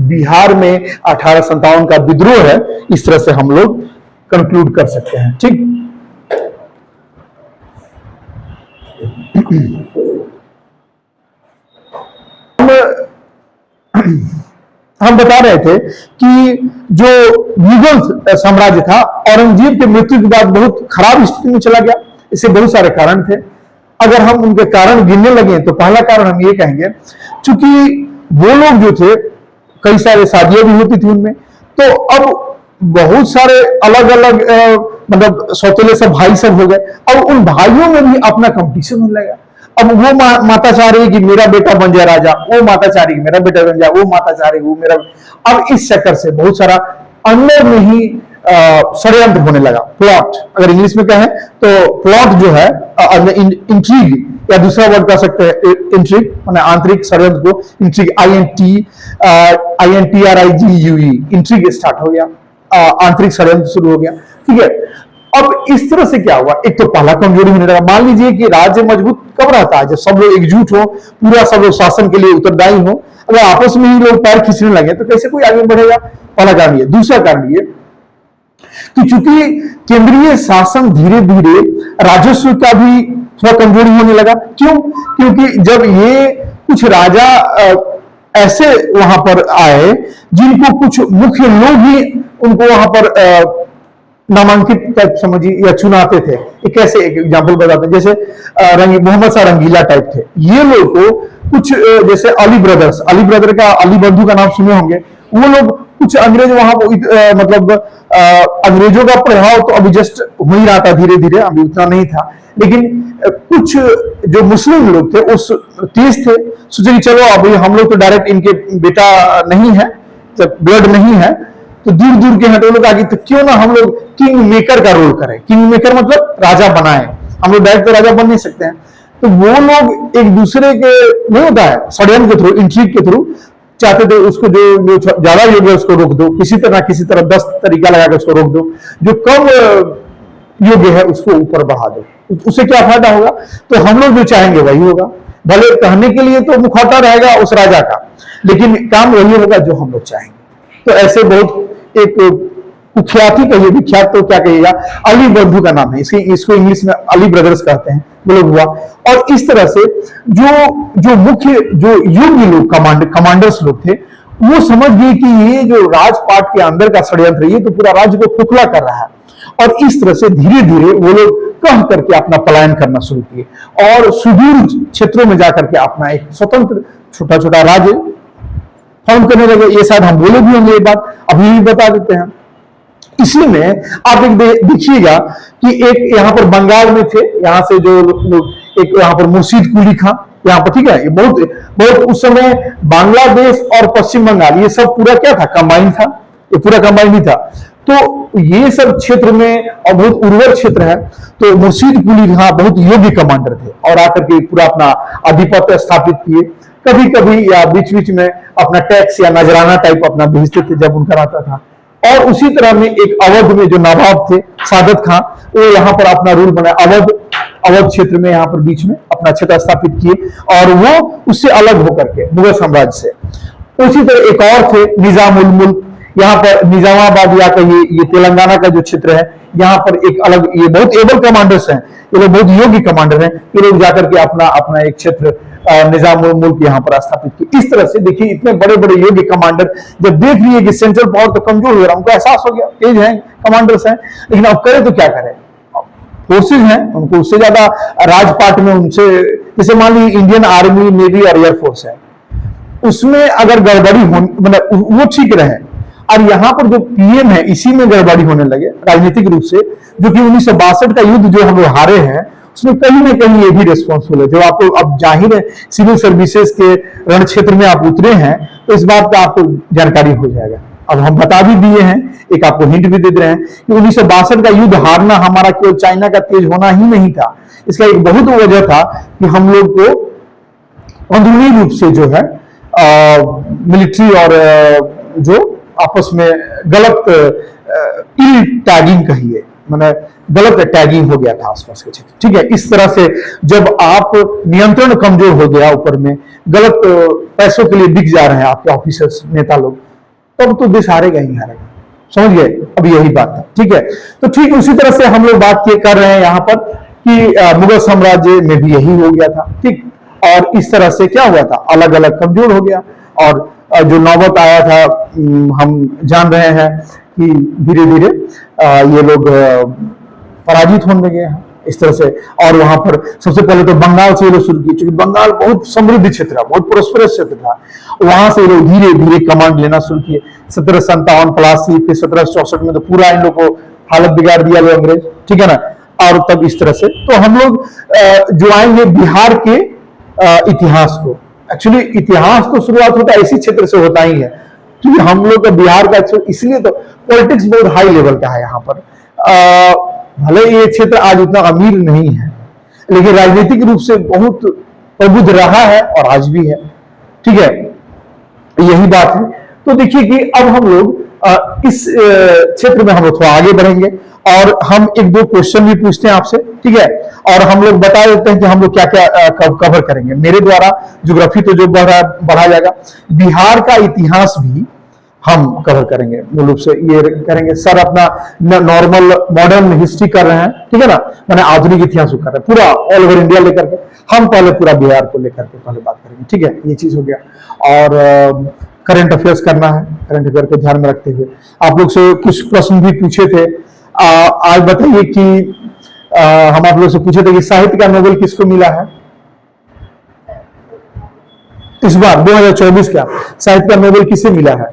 बिहार में 1857 का विद्रोह है, इस तरह से हम लोग कंक्लूड कर सकते हैं। ठीक। हम बता रहे थे कि जो मुगल साम्राज्य था, औरंगजेब की मृत्यु के बाद बहुत खराब स्थिति में चला गया। इससे बहुत सारे कारण थे। अगर हम उनके कारण गिनने लगे तो पहला कारण हम ये कहेंगे, चूंकि वो लोग जो थे, कई सारे शादियां भी होती थी उनमें, तो अब बहुत सारे अलग अलग मतलब सौतेले सब भाई सब हो गए। अब उन भाइयों में भी अपना कंपटीशन होने लगा। अब वो माता चाह रही है कि मेरा बेटा बन जाए राजा, वो माता चाह रही है कि मेरा बेटा बन जाए, वो माता चाह रही है वो मेरा। अब इस चक्कर से बहुत सारा अंदर में ही षड्यंत्र होने लगा। प्लॉट, अगर इंग्लिश में कहें तो प्लॉट जो है, इंट्रीग या दूसरा वर्ड कह सकते हैं इंट्रीग, माने आंतरिक षड्यंत्र को इंट्रीग, INTRIGUE, इंट्रीग स्टार्ट हो गया, आंतरिक षड्यंत्र शुरू हो गया। ठीक है। अब इस तरह से क्या हुआ, एक तो पहला कमजोरी होने लगा। मान लीजिए कि राज्य मजबूत कब रहता है, जब सब लोग एकजुट हो, पूरा सब लोग शासन के लिए उत्तरदायी हो। अगर आपस में ही लोग पैर खींचने लगे तो कैसे कोई आगे बढ़ेगा। पहला कारण ये। दूसरा कारण ये कि चूंकि केंद्रीय शासन धीरे धीरे राजस्व का भी थोड़ा कमजोरी होने लगा। क्यों? क्योंकि जब ये कुछ राजा ऐसे वहां पर आए जिनको कुछ मुख्य लोग ही उनको वहां पर नामांकित टाइप समझिए या चुनाते थे। एक ऐसे एक एग्जांपल बताते हैं, जैसे मोहम्मद शाह रंगीला टाइप थे। ये लोग को कुछ जैसे अली ब्रदर्स, अली ब्रदर का, अली बंधु का नाम सुने होंगे, वो लोग कुछ अंग्रेज वहां मतलब अंग्रेजों का प्रभाव तो अभी जस्ट हो ही रहा था धीरे धीरे, अभी उतना नहीं था, लेकिन कुछ जो मुस्लिम लोग थे उस तेज थे, सोचे कि चलो अभी हम लोग तो डायरेक्ट इनके बेटा नहीं है, जब ब्लड नहीं है तो दूर दूर के हटो लोग आगे, तो क्यों ना हम लोग किंग मेकर का रोल करें। किंग मेकर मतलब राजा बनाए, हम लोग डायरेक्ट तो राजा बन नहीं सकते हैं। तो वो लोग एक दूसरे के नहीं होता है, षड्यंत्र के थ्रू, इंट्रिग के थ्रू चाहते थे उसको जो ज्यादा योग्य है उसको रोक दो, किसी तरह 10 तरीका लगाकर उसको रोक दो, जो कम योग्य है उसको ऊपर बढ़ा दो। उससे क्या फायदा होगा? तो हम लोग जो चाहेंगे वही होगा। भले कहने के लिए तो मुखौटा रहेगा उस राजा का, लेकिन काम वही होगा जो हम लोग चाहेंगे। तो ऐसे बहुत एक कुख्यात ही कहिए, विख्यात तो क्या कहिएगा, अली बंधु का नाम है, इसको इंग्लिश में अली ब्रदर्स कहते हैं, वो लोग हुआ। और इस तरह से जो मुख्य जो योग्य लोग कमांडर्स लोग थे, वो समझ गए कि ये जो राजपाट के अंदर का षड्यंत्र, ये तो पूरा राज्य को खोखला कर रहा है। और इस तरह से धीरे धीरे वो लोग कह करके अपना पलायन करना शुरू किए और सुदूर क्षेत्रों में जाकर के अपना एक स्वतंत्र छोटा छोटा राज्य फॉर्म करने लगे। ये शायद हम बोले भी होंगे, ये बात अभी भी बता देते हैं। इसी में आप एक देखिएगा कि एक यहाँ पर बंगाल में थे, यहाँ से जो एक यहाँ पर मुर्शीद कुली खां यहाँ पर, ठीक है, ये बहुत उस समय बांग्लादेश और पश्चिम बंगाल ये सब पूरा क्या था, कंबाइन था, ये पूरा कंबाइन ही था। तो ये सब क्षेत्र में और बहुत उर्वर क्षेत्र है, तो मुर्शीद कुली खां बहुत योग्य कमांडर थे और आकर के पूरा अपना आधिपत्य स्थापित किए। कभी कभी या बीच बीच में अपना टैक्स या नजराना टाइप अपना भेजते थे जब उनका रहता था। और उसी तरह में एक अवध में जो नवाब थे सादत खां, वो यहाँ पर अपना रूल बनाया, अवध अवध क्षेत्र में यहाँ पर बीच में अपना क्षेत्र स्थापित किए, और वो उससे अलग होकर के मुगल साम्राज्य से। उसी तरह एक और थे निजाम उल मुल्क, यहाँ पर निजामाबाद या कहिए ये तेलंगाना का जो क्षेत्र है, यहाँ पर एक अलग, ये बहुत एबल कमांडर्स हैं, ये लोग बहुत योग्य कमांडर हैं, ये लोग जाकर के अपना अपना एक क्षेत्र निजाम उल मुल्क यहाँ पर स्थापित किए। इस तरह से देखिए इतने बड़े बड़े योग्य कमांडर जब देख लिए कि सेंट्रल पावर तो कमजोर हो रहा, उनको एहसास हो गया, तेज हैं कमांडर्स हैं, लेकिन अब करें तो क्या करें, फोर्सेज हैं, उनको उससे ज्यादा राजपाट में उनसे, जैसे मान लीजिए इंडियन आर्मी, नेवी और एयरफोर्स है, उसमें अगर गड़बड़ी हो, मतलब वो ठीक रहे, और यहाँ पर जो पीएम है इसी में गड़बड़ी होने लगे राजनीतिक रूप से, जो कि 1962 का युद्ध जो हम लोग हारे हैं, उसमें कहीं ना कहीं ये भी रिस्पॉन्सिबल है। जो आपको अब जाहिर है सिविल सर्विसेज के रण क्षेत्र में आप उतरे हैं, तो इस बात का आपको जानकारी हो जाएगा। अब हम बता भी दिए हैं, एक आपको हिंट भी दे रहे हैं कि 1962 का युद्ध हारना हमारा केवल चाइना का तेज होना ही नहीं था, इसका एक बहुत वजह था कि हम लोग को अंदरूनी रूप से जो है मिलिट्री और जो आपस में गलत इल टैगिंग कहिए, मैंने गलत टैगिंग हो गया था आसपास के क्षेत्र, ठीक है। इस तरह से जब आप नियंत्रण कमजोर हो गया, ऊपर में गलत पैसों के लिए बिक जा रहे हैं आपके ऑफिसर्स नेता लोग, तब तो देश हारेगा ही हारेगा, समझ गए। अब यही बात है, ठीक है। तो ठीक उसी तरह से हम लोग बात कर रहे हैं यहाँ पर कि मुगल साम्राज्य में भी यही हो गया था, ठीक। और इस तरह से क्या हुआ था, अलग अलग कमजोर हो गया, और जो नौबत आया था, हम जान रहे हैं कि धीरे धीरे ये लोग पराजित होने लगे हैं इस तरह से। और वहां पर सबसे पहले तो बंगाल से ये लोग शुरू किए, क्योंकि बंगाल बहुत समृद्ध क्षेत्र था, बहुत प्रोस्परस क्षेत्र था, वहां से लोग धीरे धीरे कमांड लेना शुरू किए। 1757 फिर 1764 में तो पूरा इन लोग को हालत बिगाड़ दिया लोग अंग्रेज, ठीक है ना। और तब इस तरह से तो हम लोग जो आएंगे बिहार के इतिहास को, एक्चुअली इतिहास तो शुरुआत होता है इसी क्षेत्र से होता ही है, क्योंकि हम लोग का बिहार का, इसलिए तो पॉलिटिक्स बहुत हाई लेवल का है यहाँ पर। भले ये क्षेत्र आज उतना अमीर नहीं है, लेकिन राजनीतिक रूप से बहुत प्रबुद्ध रहा है और आज भी है, ठीक है, यही बात है। तो देखिए कि अब हम लोग इस क्षेत्र में हम लोग थोड़ा आगे बढ़ेंगे, और हम एक दो क्वेश्चन भी पूछते हैं आपसे, ठीक है, और हम लोग बता देते हैं कि हम लोग क्या क्या कवर करेंगे। मेरे द्वारा ज्योग्राफी तो जो बढ़ा जाएगा, बिहार का इतिहास भी हम कवर करेंगे, मूल रूप से ये करेंगे। सर अपना नॉर्मल मॉडर्न हिस्ट्री कर रहे हैं, ठीक है ना, मैंने आधुनिक इतिहास कर रहे हैं पूरा ऑल ओवर इंडिया लेकर के, हम पहले पूरा बिहार को लेकर के पहले बात करेंगे, ठीक है, ये चीज हो गया। और करंट अफेयर्स करना है, करंट अफेयर को ध्यान में रखते हुए आप लोग से कुछ प्रश्न भी पूछे थे। आज बताइए कि हम आप लोग से पूछे थे कि साहित्य का नोबेल किसको मिला है इस बार 2024 का साहित्य का नोबेल किसे मिला है।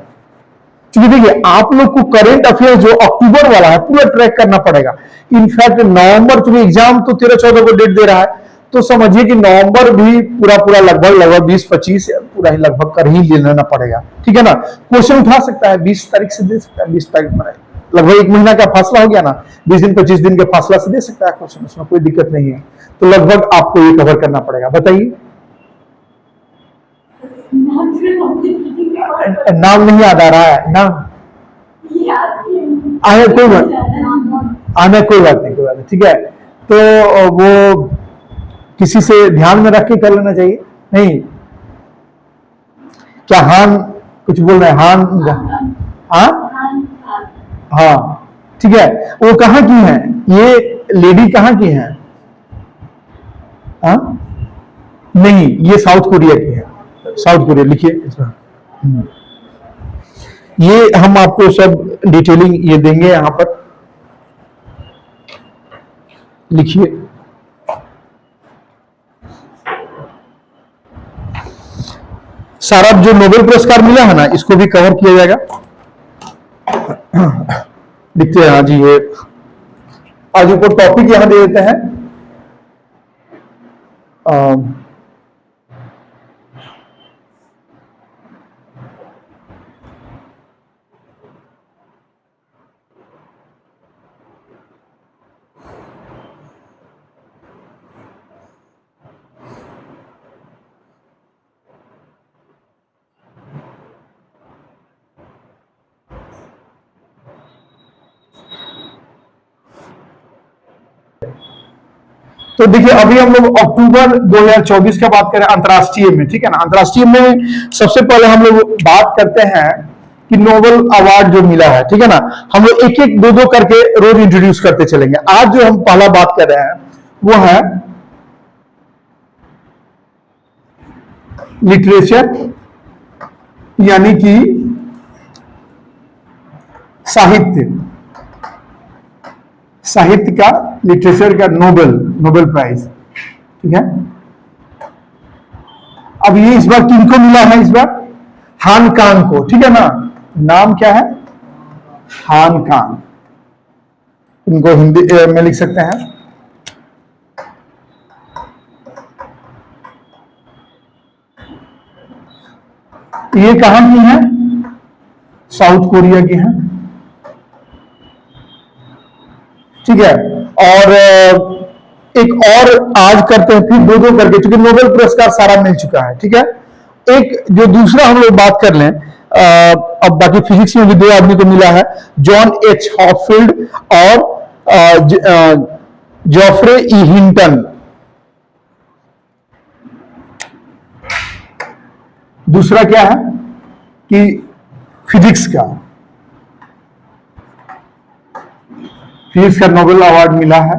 क्योंकि देखिए आप लोग को करंट अफेयर जो अक्टूबर वाला है पूरा ट्रैक करना पड़ेगा। इनफैक्ट नवंबर, चूंकि एग्जाम तो 13-14 को डेट दे रहा है, तो समझिए कि नवंबर भी पूरा पूरा लगभग 20-25 पूरा ही लगभग कर ही लेना पड़ेगा, ठीक है ना। क्वेश्चन उठा सकता है 20 तारीख से दे सकता है, 20 तारीख में लगभग 1 महीना का फासला हो गया ना, 20 दिन 25 दिन के फासला से दे सकता है क्वेश्चन, उसमें कोई दिक्कत नहीं है। तो लगभग आपको ये कवर करना पड़ेगा। बताइए, नाम नहीं याद आ रहा है, नाम आने कोई बात, आने कोई बात नहीं, कोई बात नहीं, ठीक है। तो वो किसी से ध्यान में रख के कर लेना चाहिए। नहीं क्या हान कुछ बोल रहे हैं, हान, हाँ हाँ, ठीक है। वो कहाँ की है, ये लेडी कहाँ की है, हाँ नहीं ये साउथ कोरिया की है, साउथ कोरिया लिखिए इसमें। ये हम आपको सब डिटेलिंग ये देंगे, यहां पर लिखिए। सारा जो नोबेल पुरस्कार मिला है ना, इसको भी कवर किया जाएगा। लिखते हैं, हाँ जी, ये आज ऊपर टॉपिक यहां दे देते हैं। तो देखिए अभी हम लोग अक्टूबर 2024 का बात करें अंतर्राष्ट्रीय में, ठीक है ना। अंतर्राष्ट्रीय में सबसे पहले हम लोग बात करते हैं कि नोबेल अवार्ड जो मिला है, ठीक है ना। हम लोग एक एक दो दो करके रोज इंट्रोड्यूस करते चलेंगे। आज जो हम पहला बात कर रहे हैं वो है लिटरेचर, यानी कि साहित्य, साहित्य का, लिटरेचर का नोबेल प्राइज, ठीक है। अब ये इस बार किनको मिला है? इस बार हान कांग को, ठीक है ना। नाम क्या है? हान कांग। इनको हिंदी में लिख सकते हैं ये कहां की है? साउथ कोरिया की है, ठीक है। और एक और आज करते हैं फिर दो दो करके, क्योंकि नोबेल पुरस्कार सारा मिल चुका है, ठीक है। एक जो दूसरा हम लोग बात कर लें, अब बाकी फिजिक्स में भी दो आदमी को मिला है, जॉन एच हॉपफील्ड और जॉफ्रे ई हिंटन। दूसरा क्या है कि फिजिक्स का नोबेल अवार्ड मिला है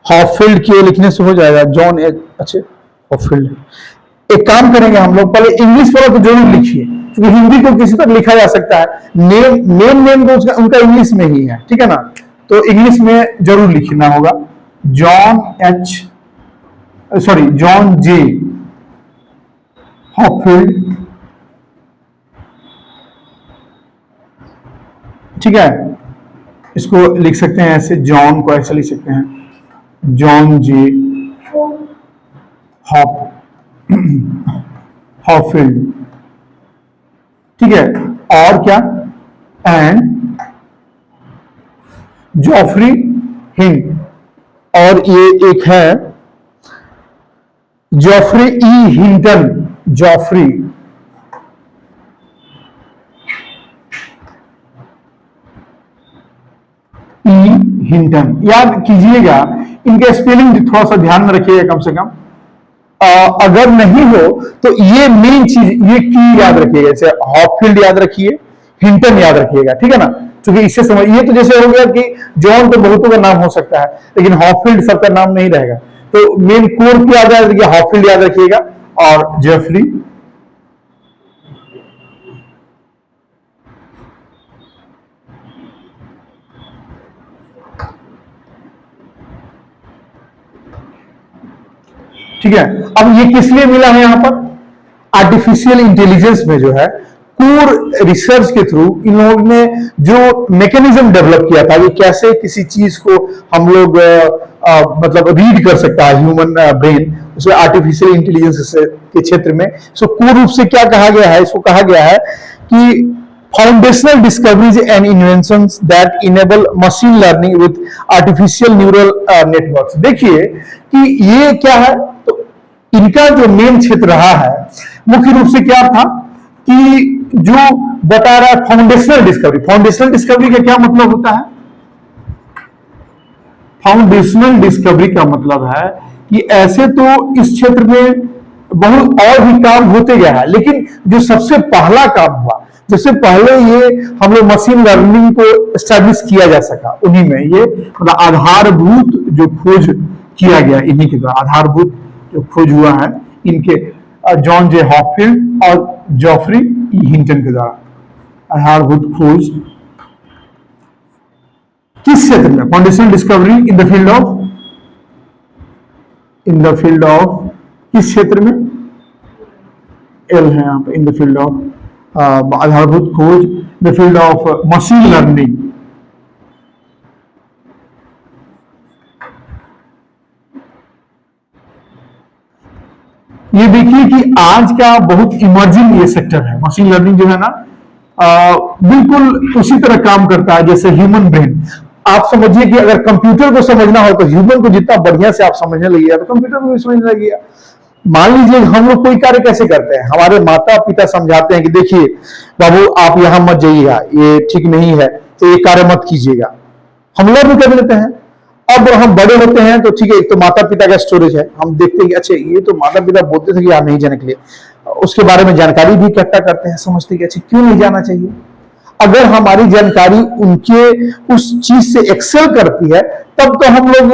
हॉपफील्ड की लिखने से हो जाएगा, जॉन एच, अच्छे हॉपफील्ड। एक काम करेंगे हम लोग, पहले इंग्लिश वाला तो जरूर लिखिए, क्योंकि हिंदी को किसी तरह लिखा जा सकता है, नेम तो उनका इंग्लिश में ही है, ठीक है ना। तो इंग्लिश में जरूर लिखना होगा, जॉन जे हॉपफील्ड, ठीक है। इसको लिख सकते हैं ऐसे, जॉन को ऐसे लिख सकते हैं, जॉन जे हॉपफील्ड, ठीक है। और क्या? एंड जॉफ्री हिंट, और ये एक है जॉफ्रे ई हिंटन, जॉफ्री ई हिंटन। याद कीजिएगा, इनके स्पेलिंग थोड़ा सा ध्यान में रखिएगा कम से कम। अगर नहीं हो तो ये मेन चीज, ये की याद रखिएगा, जैसे हॉपफील्ड याद रखिए, हिंटन याद रखिएगा, ठीक है ना। क्योंकि इससे समझ, ये तो जैसे हो गया कि जॉन तो बहुतों का नाम हो सकता है, लेकिन हॉपफील्ड सबका नाम नहीं रहेगा। तो मेन कोर क्या याद रखिएगा? हॉपफील्ड याद रखिएगा और जेफरी ठीक है। अब ये किस लिए मिला है? यहां पर आर्टिफिशियल इंटेलिजेंस में जो है कोर रिसर्च के थ्रू इन लोगों ने जो मैकेनिज्म डेवलप किया था, ये कैसे किसी चीज को हम लोग मतलब रीड कर सकता है ह्यूमन ब्रेन, उसे आर्टिफिशियल इंटेलिजेंस के क्षेत्र में। सो कोर रूप से क्या कहा गया है? इसको कहा गया है कि foundational discoveries and inventions that enable machine learning with artificial neural networks. देखिए कि ये क्या है, तो इनका जो मेन क्षेत्र रहा है मुख्य रूप से क्या था कि जो बता रहा है फाउंडेशनल डिस्कवरी। फाउंडेशनल डिस्कवरी का क्या मतलब होता है? फाउंडेशनल डिस्कवरी का मतलब है कि ऐसे तो इस क्षेत्र में बहुत और भी काम होते गया है, लेकिन जो सबसे पहला काम हुआ, जैसे पहले ये हम लोग मशीन लर्निंग को एस्टैब्लिश किया जा सका, उन्हीं में ये मतलब आधारभूत जो खोज किया गया, इन्हीं के द्वारा आधारभूत जो खोज हुआ है, इनके जॉन जे हॉपफील्ड और जॉफ्री ई हिंटन के द्वारा आधारभूत खोज किस क्षेत्र में? Foundational discovery in the field of किस क्षेत्र में? एल है यहाँ पे, इन द फील्ड ऑफ आधारभूत खोज, the field of machine learning. ये देखिए कि आज का बहुत इमर्जिंग ये सेक्टर है, मशीन लर्निंग जो है ना, बिल्कुल उसी तरह काम करता है जैसे ह्यूमन ब्रेन। आप समझिए कि अगर कंप्यूटर को समझना हो तो ह्यूमन को जितना बढ़िया से आप समझने लगिएगा तो कंप्यूटर को भी समझने लगिएगा। मान लीजिए हम लोग कोई कार्य कैसे करते हैं, हमारे माता पिता समझाते हैं कि देखिए बाबू आप यहां मत जाइएगा, ये ठीक नहीं है, तो ये कार्य मत कीजिएगा, हम लोग भी कर लेते हैं। अब हम बड़े होते हैं तो ठीक है, एक तो माता पिता का स्टोरेज है, हम देखते हैं कि अच्छा ये तो माता पिता बोलते थे कि यहाँ नहीं जाने के लिए, उसके बारे में जानकारी भी इकट्ठा करते हैं, समझते हैं कि अच्छा क्यों नहीं जाना चाहिए। अगर हमारी जानकारी उनके उस चीज से एक्सेल करती है तब तो हम लोग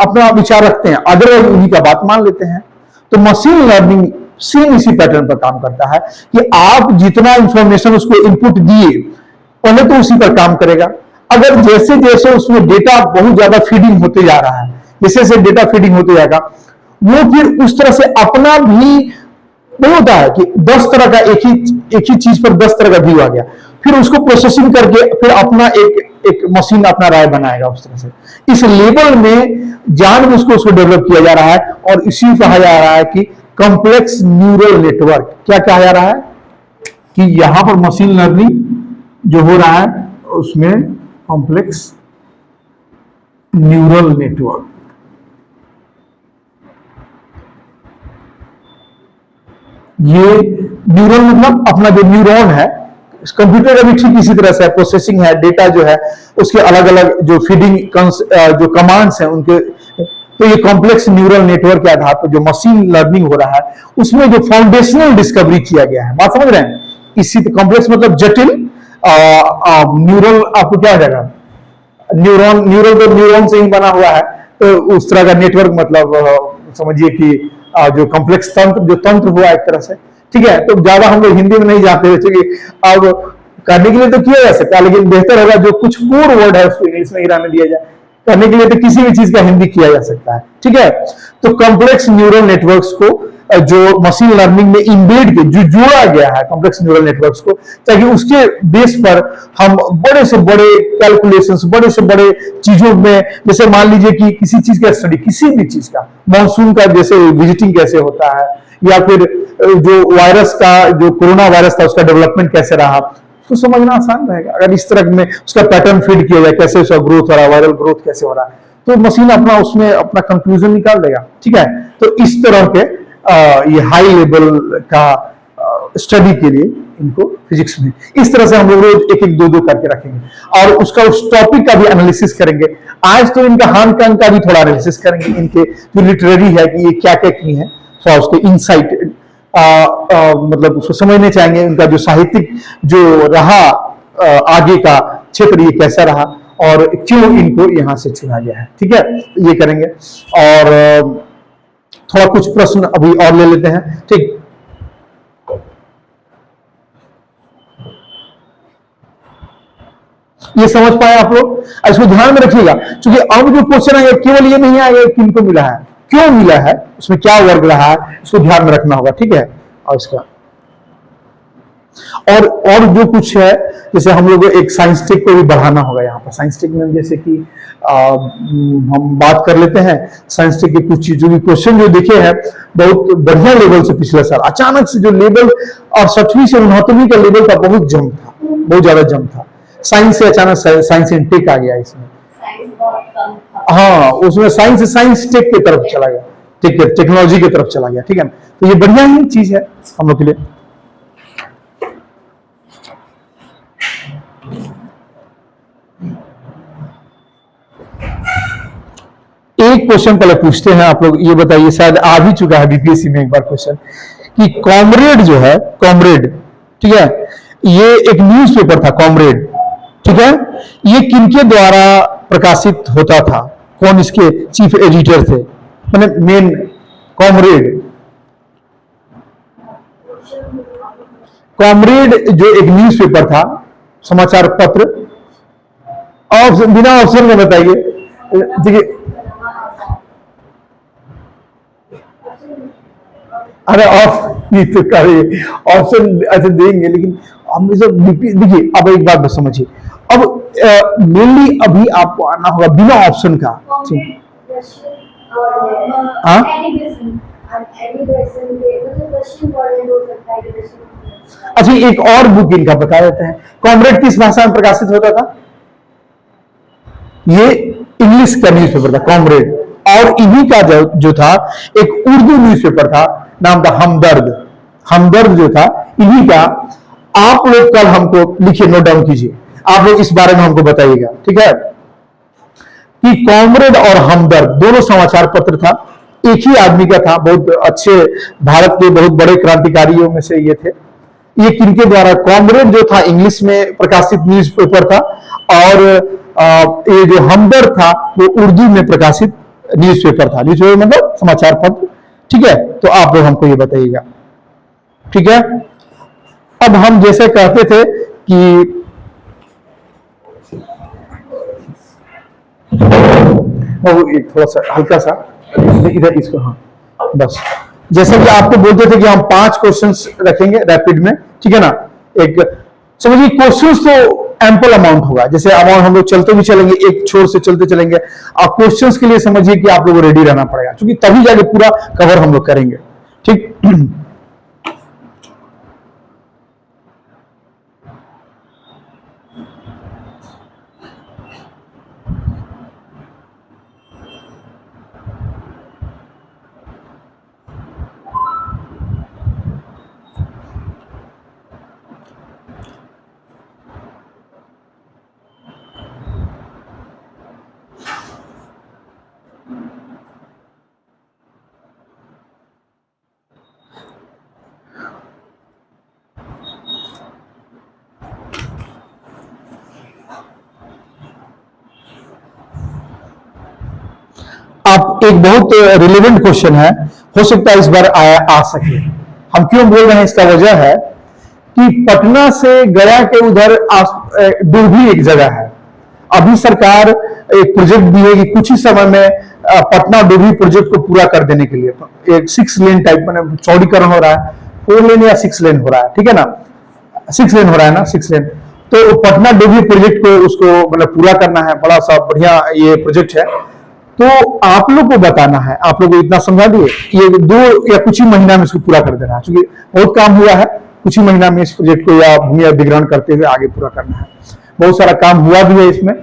अपना विचार रखते हैं, अदरवाइज उन्हीं का बात मान लेते हैं। तो मशीन लर्निंग सेम इसी पैटर्न पर काम करता है कि आप जितना इंफॉर्मेशन उसको इनपुट दिए पहले तो उसी पर काम करेगा। अगर जैसे जैसे उसमें डेटा बहुत ज्यादा फीडिंग होते जा रहा है, जैसे जैसे डेटा फीडिंग होते जाएगा, वो फिर उस तरह से अपना भी नहीं होता है कि 10 तरह का एक ही चीज पर 10 तरह का व्यू आ गया, फिर उसको प्रोसेसिंग करके फिर अपना एक मशीन अपना राय बनाएगा उस तरह से। इस लेवल में जानबूझ को उसको डेवलप किया जा रहा है और इसी कहा जा रहा है कि कॉम्प्लेक्स न्यूरल नेटवर्क। क्या कहा जा रहा है कि यहां पर मशीन लर्निंग जो हो रहा है उसमें कॉम्प्लेक्स न्यूरल नेटवर्क, ये न्यूरल मतलब अपना जो न्यूरॉन है, कंप्यूटर का भी ठीक इसी तरह से प्रोसेसिंग है, डेटा जो है उसके अलग अलग जो फीडिंग जो कमांड्स हैं उनके, तो ये कॉम्प्लेक्स न्यूरल नेटवर्क के आधार पर जो मशीन लर्निंग हो रहा है उसमें जो फाउंडेशनल डिस्कवरी किया गया है, बात समझ रहे हैं। इसी कॉम्प्लेक्स मतलब जटिल, न्यूरल आपको क्या हो जाएगा, न्यूरल तो न्यूरॉन से ही बना हुआ है, तो उस तरह का नेटवर्क मतलब समझिए कि जो कॉम्प्लेक्स तंत्र, जो तंत्र हुआ एक तरह से, ठीक है। तो ज्यादा हम लोग हिंदी में नहीं जाते हैं क्योंकि अब करने के लिए तो किया जा सकता है, लेकिन बेहतर होगा जो कुछ कोर वर्ड है उसको इंग्लिश में ही रहने दिया जाए, करने के लिए तो किसी भी चीज का हिंदी किया जा सकता है, ठीक है। तो कॉम्प्लेक्स न्यूरल नेटवर्क्स को जो मशीन लर्निंग में इम्बेड के जो जोड़ा गया है कॉम्प्लेक्स न्यूरल नेटवर्क्स को, ताकि उसके बेस पर हम बड़े से बड़े कैलकुलेशंस, बड़े से बड़े चीजों में, जैसे मान लीजिए कि किसी चीज का स्टडी, किसी भी चीज का, मॉनसून का जैसे विजिटिंग कैसे होता है, या फिर जो वायरस का, जो कोरोना वायरस था उसका डेवलपमेंट कैसे रहा, तो समझना आसान रहेगा अगर इस तरह में उसका पैटर्न फीड किया जाए, कैसे उसका ग्रोथ हो रहा है, वायरल ग्रोथ कैसे हो रहा है, तो मशीन अपना उसमें अपना कंक्लूजन निकाल देगा, ठीक है। तो इस तरह के ये हाई लेवल का स्टडी के लिए इनको फिजिक्स में इस तरह से हम लोग रोज एक एक दो करके रखेंगे और उसका उस टॉपिक का भी एनालिसिस करेंगे। आज तो इनका हानकान का भी थोड़ा एनालिसिस करेंगे, इनके जो लिटरेरी है कि ये क्या क्या की है, थोड़ा उसके इनसाइट मतलब उसको समझने चाहेंगे, उनका जो साहित्यिक जो रहा आगे का क्षेत्र ये कैसा रहा और क्यों इनको यहां से चुना गया है, ठीक है, ये करेंगे। और थोड़ा कुछ प्रश्न अभी और ले लेते हैं, ठीक। ये समझ पाए आप लोग, इसको ध्यान में रखिएगा, क्योंकि अब जो क्वेश्चन आएगा केवल ये नहीं आएगा किनको मिला है, क्यों मिला है, उसमें क्या वर्ग रहा है, इसको ध्यान में रखना होगा, ठीक है। और इसका और जो कुछ है, जैसे हम लोग एक साइंस टेक को भी बढ़ाना होगा यहाँ पर। साइंस टेक में जैसे कि हम बात कर लेते हैं साइंस टेक के कुछ चीजों की क्वेश्चन जो देखे हैं बहुत बढ़िया लेवल से पिछले साल, अचानक से जो लेवल और 6वीं से 69वीं का लेवल था बहुत जम था, बहुत ज्यादा जम था। साइंस से अचानक साइंस इनटेक आ गया इसमें, हाँ उसमें साइंस से साइंस टेक की तरफ चला गया, ठीक है, टेक्नोलॉजी की तरफ चला गया, ठीक है। तो ये बढ़िया ही चीज है हम लोग के लिए। एक क्वेश्चन पहले पूछते हैं आप लोग, ये बताइए, शायद आ भी चुका है बीपीएससी में एक बार क्वेश्चन कि कॉमरेड जो है, कॉमरेड, ठीक है, ये एक न्यूज़पेपर था कॉमरेड, ठीक है, ये किनके द्वारा प्रकाशित होता था, कौन इसके चीफ एडिटर थे, मैंने मेन कॉमरेड। कॉमरेड जो एक न्यूज़पेपर था, समाचार पत्र, और बिना ऑप्शन में बताइए, ठीक है। अरे तो करिए ऑप्शन अच्छा देंगे, लेकिन हम देखिए अब एक बात समझिए, अब मेनली अभी आपको आना होगा बिना ऑप्शन का, हाँ अच्छा एक और बुक इनका बता देते हैं, कॉमरेड किस भाषा में प्रकाशित होता था, ये इंग्लिश का न्यूज़पेपर था कॉमरेड, और इन्हीं का जो था एक उर्दू न्यूज़पेपर था नाम था हमदर्द। हमदर्द जो था इन्हीं का, आप लोग कल हमको लिखिए, नोट डाउन कीजिए, आप लोग इस बारे में हमको बताइएगा, ठीक है। कि कॉमरेड और हमदर्द दोनों समाचार पत्र था, एक ही आदमी का था, बहुत अच्छे, भारत के बहुत बड़े क्रांतिकारियों में से ये थे। ये किनके द्वारा, कॉमरेड जो था इंग्लिश में प्रकाशित न्यूज़पेपर था, और ये जो हमदर्द था वो उर्दू में प्रकाशित न्यूज़पेपर था। न्यूज़पेपर मतलब समाचार पत्र, ठीक है। तो आप लोग हमको ये बताइएगा, ठीक है। अब हम जैसे कहते थे कि एक थोड़ा सा हल्का सा इधर इसको, हाँ बस, जैसे कि आपको बोलते थे कि हम 5 क्वेश्चंस रखेंगे रैपिड में, ठीक है ना। एक समझिए क्वेश्चंस तो एम्पल अमाउंट होगा, जैसे अमाउंट हम लोग चलते भी चलेंगे, एक छोर से चलते चलेंगे। आप क्वेश्चंस के लिए समझिए कि आप लोग रेडी रहना पड़ेगा, क्योंकि तभी जाके पूरा कवर हम लोग करेंगे, ठीक। आप एक बहुत रिलेवेंट क्वेश्चन है, हो सकता है इस बार आ सके। हम क्यों बोल रहे हैं, इसका वजह है कि पटना से गया के उधर डूबी एक जगह है। अभी सरकार एक प्रोजेक्ट दी है कि कुछ ही समय में पटना डूबी प्रोजेक्ट को पूरा कर देने के लिए एक 6 लेन टाइप में चौड़ीकरण हो रहा है, 4 लेन या 6 लेन हो रहा है, ठीक है ना। 6 लेन हो रहा है ना, 6 लेन। तो पटना डूबी प्रोजेक्ट को उसको मतलब पूरा करना है, बड़ा सा बढ़िया ये प्रोजेक्ट है। तो आप लोग को बताना है, आप लोग को इतना समझा दिए, ये 2 या कुछ ही महीना में इसको पूरा कर देना है, क्योंकि बहुत काम हुआ है, कुछ ही महीना में इस प्रोजेक्ट को या भूमि अधिग्रहण करते हुए आगे पूरा करना है। बहुत सारा काम हुआ भी है इसमें।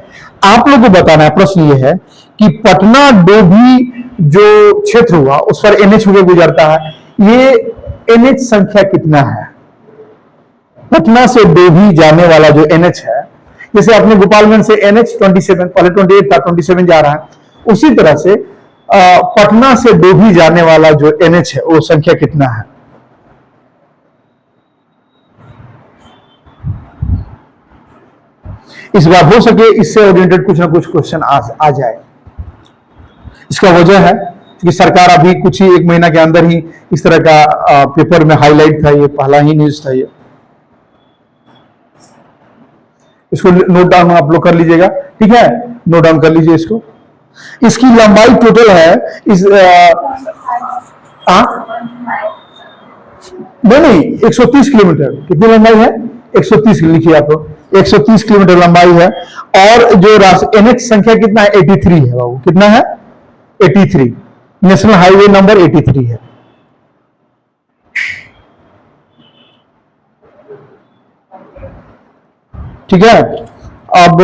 आप लोग को बताना है, प्रश्न ये है कि पटना डोभी जो क्षेत्र हुआ उस पर एनएच होकर गुजरता है, ये एनएच संख्या कितना है। पटना से डोभी जाने वाला जो एनएच है, जैसे अपने गोपालगंज से एनएच 27, पहले 28 था, 27 जा रहा है, उसी तरह से पटना से डोभी जाने वाला जो एनएच है वो संख्या कितना है। इस बार हो सके इससे ओरिएंटेड कुछ ना कुछ क्वेश्चन आ जाए। इसका वजह है कि सरकार अभी कुछ ही 1 महीना के अंदर ही इस तरह का पेपर में हाईलाइट था, ये पहला ही न्यूज था ये। इसको नोट डाउन आप लोग कर लीजिएगा, ठीक है, नोट डाउन कर लीजिए इसको। इसकी लंबाई टोटल है इस नहीं 130 किलोमीटर। कितनी लंबाई है, 130 लिखिए आप लोग, 130 किलोमीटर लंबाई है। और जो एनएच संख्या कितना है, 83 है बाबू, कितना है, 83, नेशनल हाईवे नंबर 83 है। ठीक है। अब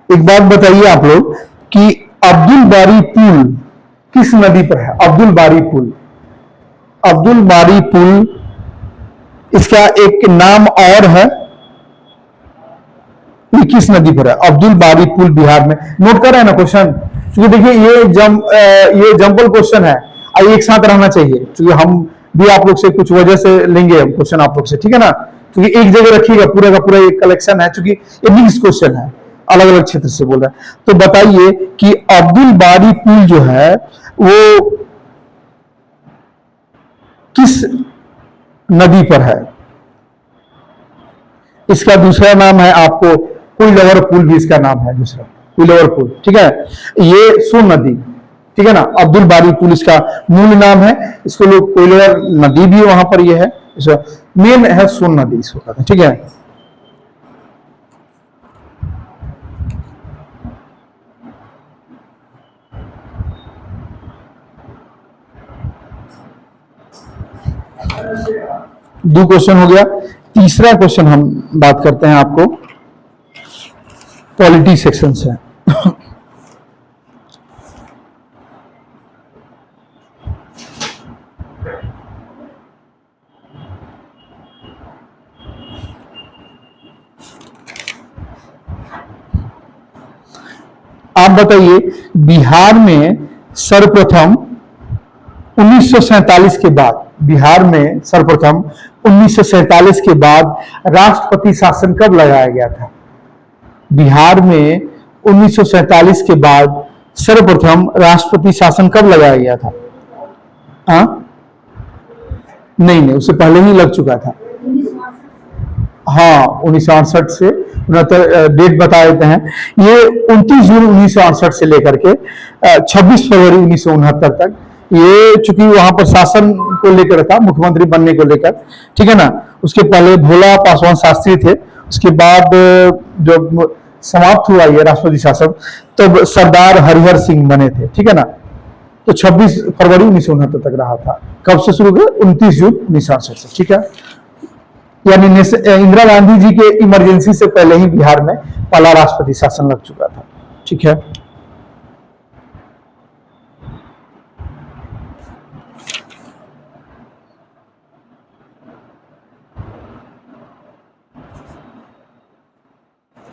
एक बात बताइए आप लोग कि अब्दुल बारी पुल किस नदी पर है। अब्दुल बारी पुल, अब्दुल बारी पुल, इसका एक नाम और है, ये किस नदी पर है। अब्दुल बारी पुल बिहार में। नोट कर रहे हैं ना क्वेश्चन, क्योंकि देखिए ये जंपल क्वेश्चन है, एक साथ रहना चाहिए, क्योंकि हम भी आप लोग से कुछ वजह से लेंगे क्वेश्चन आप लोग से, ठीक है ना। क्योंकि एक जगह रखिएगा, पूरा का पूरा एक कलेक्शन है, क्योंकि ये मिक्स क्वेश्चन है, अलग अलग क्षेत्र से बोल रहा है। तो बताइए कि अब्दुल बारी पुल जो है वो किस नदी पर है। इसका दूसरा नाम है आपको कोइलवर पुल, भी इसका नाम है दूसरा, कोइलवर पुल, ठीक है। ये सोन नदी, ठीक है ना। अब्दुल बारी पुल इसका मूल नाम है, इसको लोग कोइलवर नदी भी वहां पर ये है, इसका मेन है सोन नदी, इसको कहते हैं, ठीक है। दो क्वेश्चन हो गया। तीसरा क्वेश्चन हम बात करते हैं आपको पॉलिटी सेक्शन से। आप बताइए, बिहार में सर्वप्रथम 1947 के बाद, बिहार में सर्वप्रथम 1947 के बाद राष्ट्रपति शासन कब लगाया गया था? बिहार में 1947 के बाद सर्वप्रथम राष्ट्रपति शासन कब लगाया गया था? नहीं, उससे पहले ही लग चुका था। हाँ, 1968 से 69, डेट बता देते हैं। ये 29 जून 1968 से लेकर के 26 फरवरी 1969 तक, ये चूंकि वहां पर शासन को लेकर था, मुख्यमंत्री बनने को लेकर, ठीक है ना। उसके पहले भोला पासवान शास्त्री थे। उसके बाद जब समाप्त हुआ ये राष्ट्रपति शासन, तब सरदार हरिहर सिंह बने थे, ठीक है ना। तो 26 फरवरी 1969 तक रहा था। कब से शुरू हुआ? 29 जून 1968 से, ठीक है। यानी इंदिरा गांधी जी के इमरजेंसी से पहले ही बिहार में पहला राष्ट्रपति शासन लग चुका था, ठीक है।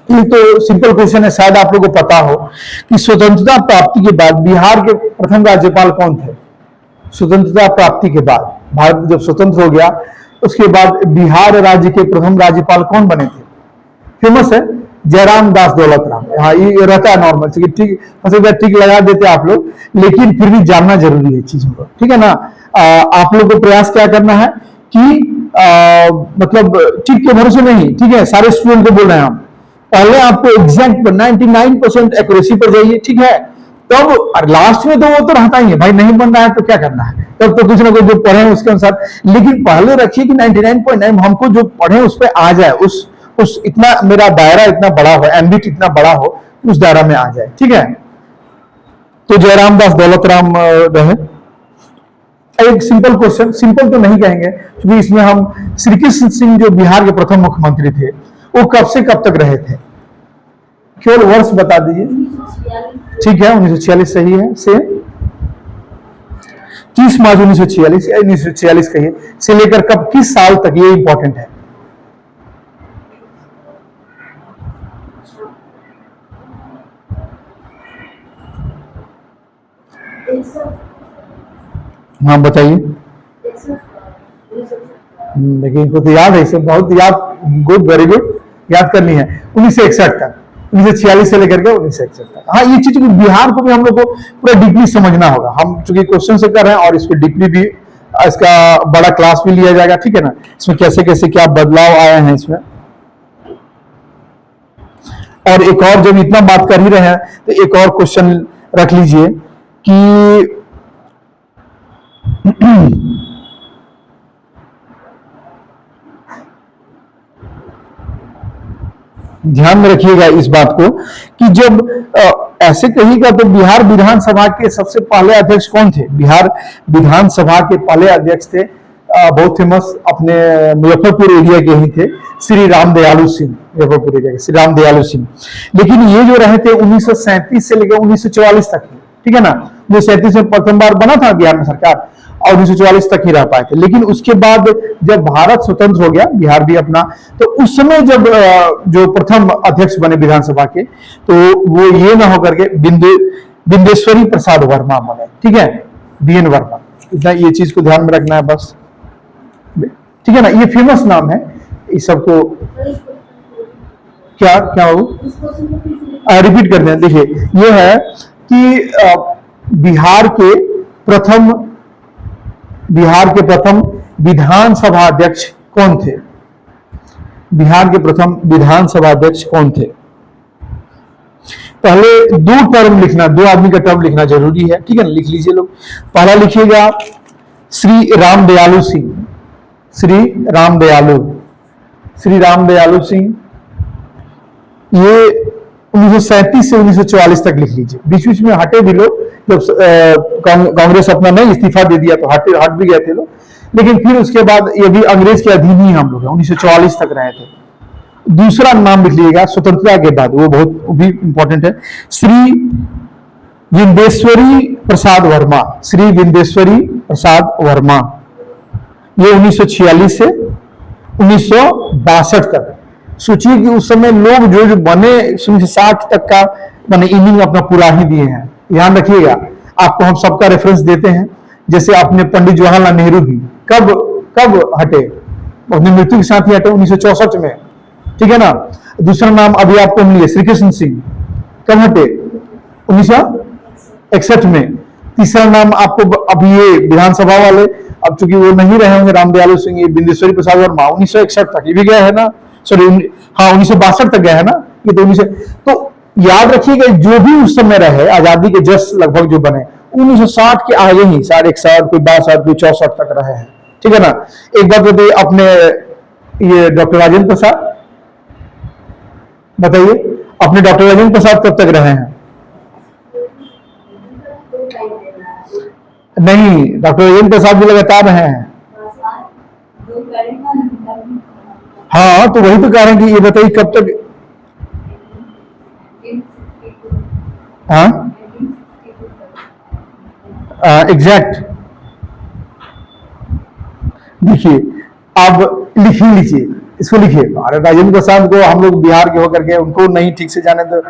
ये तो सिंपल क्वेश्चन है, शायद आप लोगों को पता हो कि स्वतंत्रता प्राप्ति के बाद बिहार के प्रथम राज्यपाल कौन थे? स्वतंत्रता प्राप्ति के बाद भारत जब स्वतंत्र हो गया, उसके बाद बिहार राज्य के प्रथम राज्यपाल कौन बने थे? फेमस है, जयराम दास दौलत राम। हाँ, ये रहता है नॉर्मल, ठीक टिक लगा देते आप लोग, लेकिन फिर भी जानना जरूरी है चीजों को, ठीक है ना। आप लोग को प्रयास क्या करना है कि मतलब टिक के भरोसे नहीं, ठीक है। सारे स्टूडेंट को बोल रहे हैं हम, पहले आपको एग्जैक्ट पर 99% एक्यूरेसी पर जाइए, ठीक है। तब लास्ट में तो वो तो रहता ही है भाई, नहीं बन रहा है तो क्या करना है, तब तो कुछ ना कुछ जो पढ़े उसके अनुसार, लेकिन पहले रखिए कि 99.9 हमको जो पढ़े उस पर आ जाए, उस इतना मेरा दायरा इतना बड़ा हो, एम्बिट इतना बड़ा हो, उस दायरा में आ जाए, ठीक है। तो जयराम दास दौलत राम रहे। एक सिंपल क्वेश्चन, सिंपल तो नहीं कहेंगे क्योंकि इसमें हम श्री कृष्ण सिंह जो बिहार के प्रथम मुख्यमंत्री थे, वो कब से कब तक रहे थे? केवल वर्ष बता दीजिए। ठीक है, 1946 सही है। से 30 मार्च 1946 या 1946 कहिए, से लेकर कब, किस साल तक, ये इंपॉर्टेंट है। हाँ बताइए। देखिए इनको तो याद है, इसे बहुत याद, गुड, वेरी गुड, याद करनी है। 1961 तक, 1946 से लेकर के 1961 तक। हाँ, ये चीज बिहार को भी हम लोग को पूरा डीपली समझना होगा। हम चूंकि क्वेश्चन से कर रहे हैं और इस पर डीपली भी इसका बड़ा क्लास भी लिया जाएगा, ठीक है ना। इसमें कैसे कैसे क्या बदलाव आए हैं इसमें। और एक और, जब इतना बात कर ही रहे हैं तो एक और क्वेश्चन रख लीजिए कि ध्यान में रखिएगा इस बात को कि जब ऐसे कहिएगा तो बिहार विधानसभा के सबसे पहले अध्यक्ष कौन थे? बिहार विधानसभा के पहले अध्यक्ष थे, बहुत फेमस, अपने मुजफ्फरपुर एरिया के ही थे, श्री राम दयालु सिंह, मुजफ्फरपुर एरिया के श्री राम दयालु सिंह। लेकिन ये जो रहे थे 1937 से लेकर 1944 तक, ठीक है ना। 1937 में प्रथम बार बना था बिहार में सरकार और 1944 तक ही रह पाए थे। लेकिन उसके बाद जब भारत स्वतंत्र हो गया, बिहार भी अपना, तो उस समय जब जो प्रथम अध्यक्ष बने विधानसभा के, तो वो ये ना होकर के बिंदेश्वरी प्रसाद वर्मा बने, ठीक है, बीएन वर्मा। इतना ये चीज को ध्यान में रखना है बस, ठीक है ना। ये फेमस नाम है, इस सबको क्या क्या हो रिपीट करते हैं। देखिए ये है कि बिहार के प्रथम विधानसभा अध्यक्ष कौन थे? बिहार के प्रथम विधानसभा अध्यक्ष कौन थे? पहले 2 टर्म लिखना, 2 आदमी का टर्म लिखना जरूरी है, ठीक है ना। लिख लीजिए लोग। पहला लिखिएगा श्री राम दयालु सिंह, श्री राम दयालु सिंह। ये 1937 से 1944 तक लिख लीजिए। बीच बीच में हटे भी लोग, जब कांग्रेस अपना नहीं इस्तीफा दे दिया तो हट भी गए थे लोग। लेकिन फिर उसके बाद ये भी अंग्रेज के अधीन ही हम लोग 1944 तक रहे थे। दूसरा नाम लिख लीजिएगा स्वतंत्रता के बाद, वो भी इंपॉर्टेंट है, श्री विंदेश्वरी प्रसाद वर्मा। श्री विंदेश्वरी प्रसाद वर्मा, ये 1946 से 1962 तक। सोचिए कि उस समय लोग जो बने 1960 तक का मैंने इनिंग अपना पूरा ही दिए हैं। ध्यान रखिएगा, आपको हम सबका रेफरेंस देते हैं। जैसे अपने पंडित जवाहरलाल नेहरू भी कब कब हटे, अपनी मृत्यु के साथ ही हटे 1964 में, ठीक है ना। दूसरा नाम अभी आपको मिले श्री कृष्ण सिंह, कब हटे 1961 में। तीसरा नाम आपको अभी ये विधानसभा वाले, अब चूंकि वो नहीं रहे होंगे, रामदयालु सिंह, बिंदेश्वरी प्रसाद वर्मा 1961 तक, ये भी गए है ना, सॉरी हाँ 1962 तक गए है ना, ये तो 19। तो याद रखिएगा जो भी उस समय रहे, आजादी के जस्ट लगभग जो बने 1960 के आगे ही, 61, कोई 62, कोई 64 तक रहे हैं, ठीक है ना। एक बात बताइए, अपने ये डॉक्टर राजेंद्र प्रसाद बताइए, अपने डॉक्टर राजेंद्र प्रसाद कब तक रहे हैं? नहीं, डॉक्टर राजेंद्र प्रसाद भी लगातार रहे हैं। हाँ तो वही तो कह रहे हैं कि ये बताइए कब तक। हाँ एग्जैक्ट, देखिए अब लिख ही लीजिए, इसको लिखिए। राजेंद्र प्रसाद को हम लोग बिहार के होकर के उनको नहीं ठीक से जाने, तो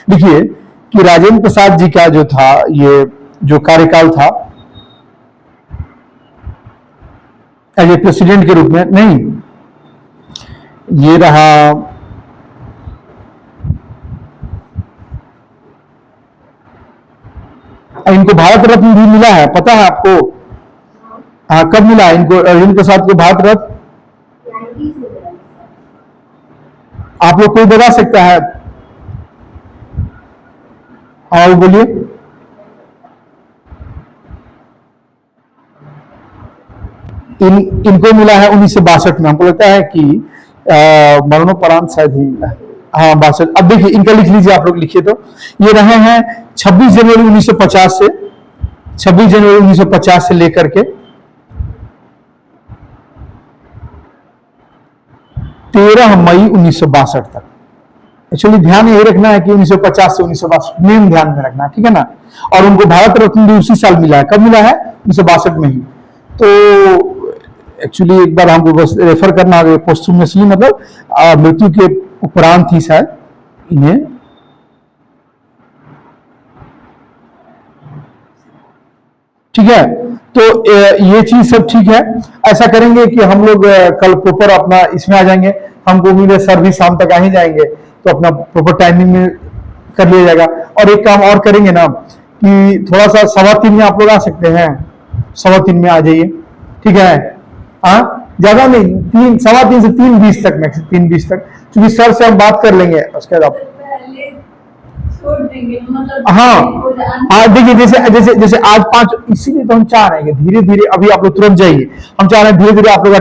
लिखिए कि राजेंद्र प्रसाद जी का जो था, ये जो कार्यकाल था एज ए प्रेसिडेंट के रूप में, नहीं ये रहा इनको भारत रत्न भी मिला है, पता है आपको? हाँ कब मिला इनको, राजेंद्र प्रसाद को भारत रत्न? आप लोग कोई बता सकता है? और बोलिए। इनको मिला है 1962 में, हमको लगता है कि मरणोपरांत शायद ही, हाँ 62। अब देखिए इनका लिख लीजिए, आप लोग लिखिए। तो ये रहे हैं 26 जनवरी 1950 से, 26 जनवरी 1950 से लेकर के 13 मई 1962 तक। एक्चुअली ध्यान यही रखना है कि 1950 से 1962 मेन ध्यान में रखना, ठीक है ना। और उनको भारत रत्न भी उसी साल मिला है, कब मिला है? 1962 में ही। तो एक्चुअली एक बार हमको बस रेफर करना है, पोस्टुमसली मतलब मृत्यु के उपरांत ही शायद इन्हें, ठीक है। तो ये चीज सब ठीक है। ऐसा करेंगे कि हम लोग कल प्रॉपर अपना इसमें आ जाएंगे। हमको उम्मीद है सर भी शाम तक आ ही जाएंगे, तो अपना प्रॉपर टाइमिंग में कर लिया जाएगा। और एक काम और करेंगे ना कि थोड़ा सा 3:15 में आप लोग आ सकते हैं, 3:15 में आ जाइए, ठीक है। हाँ ज्यादा नहीं, 3:15 से 3:20 तक, मैक्स 3:20 तक, क्योंकि सर से हम बात कर लेंगे उसके बाद। हाँ हाँ देखिए, जैसे जैसे जैसे आज 5, इसीलिए तो हम चाह रहे हैं कि धीरे धीरे, अभी आप लोग तुरंत जाइए, हम चाह रहे हैं धीरे धीरे आप लोग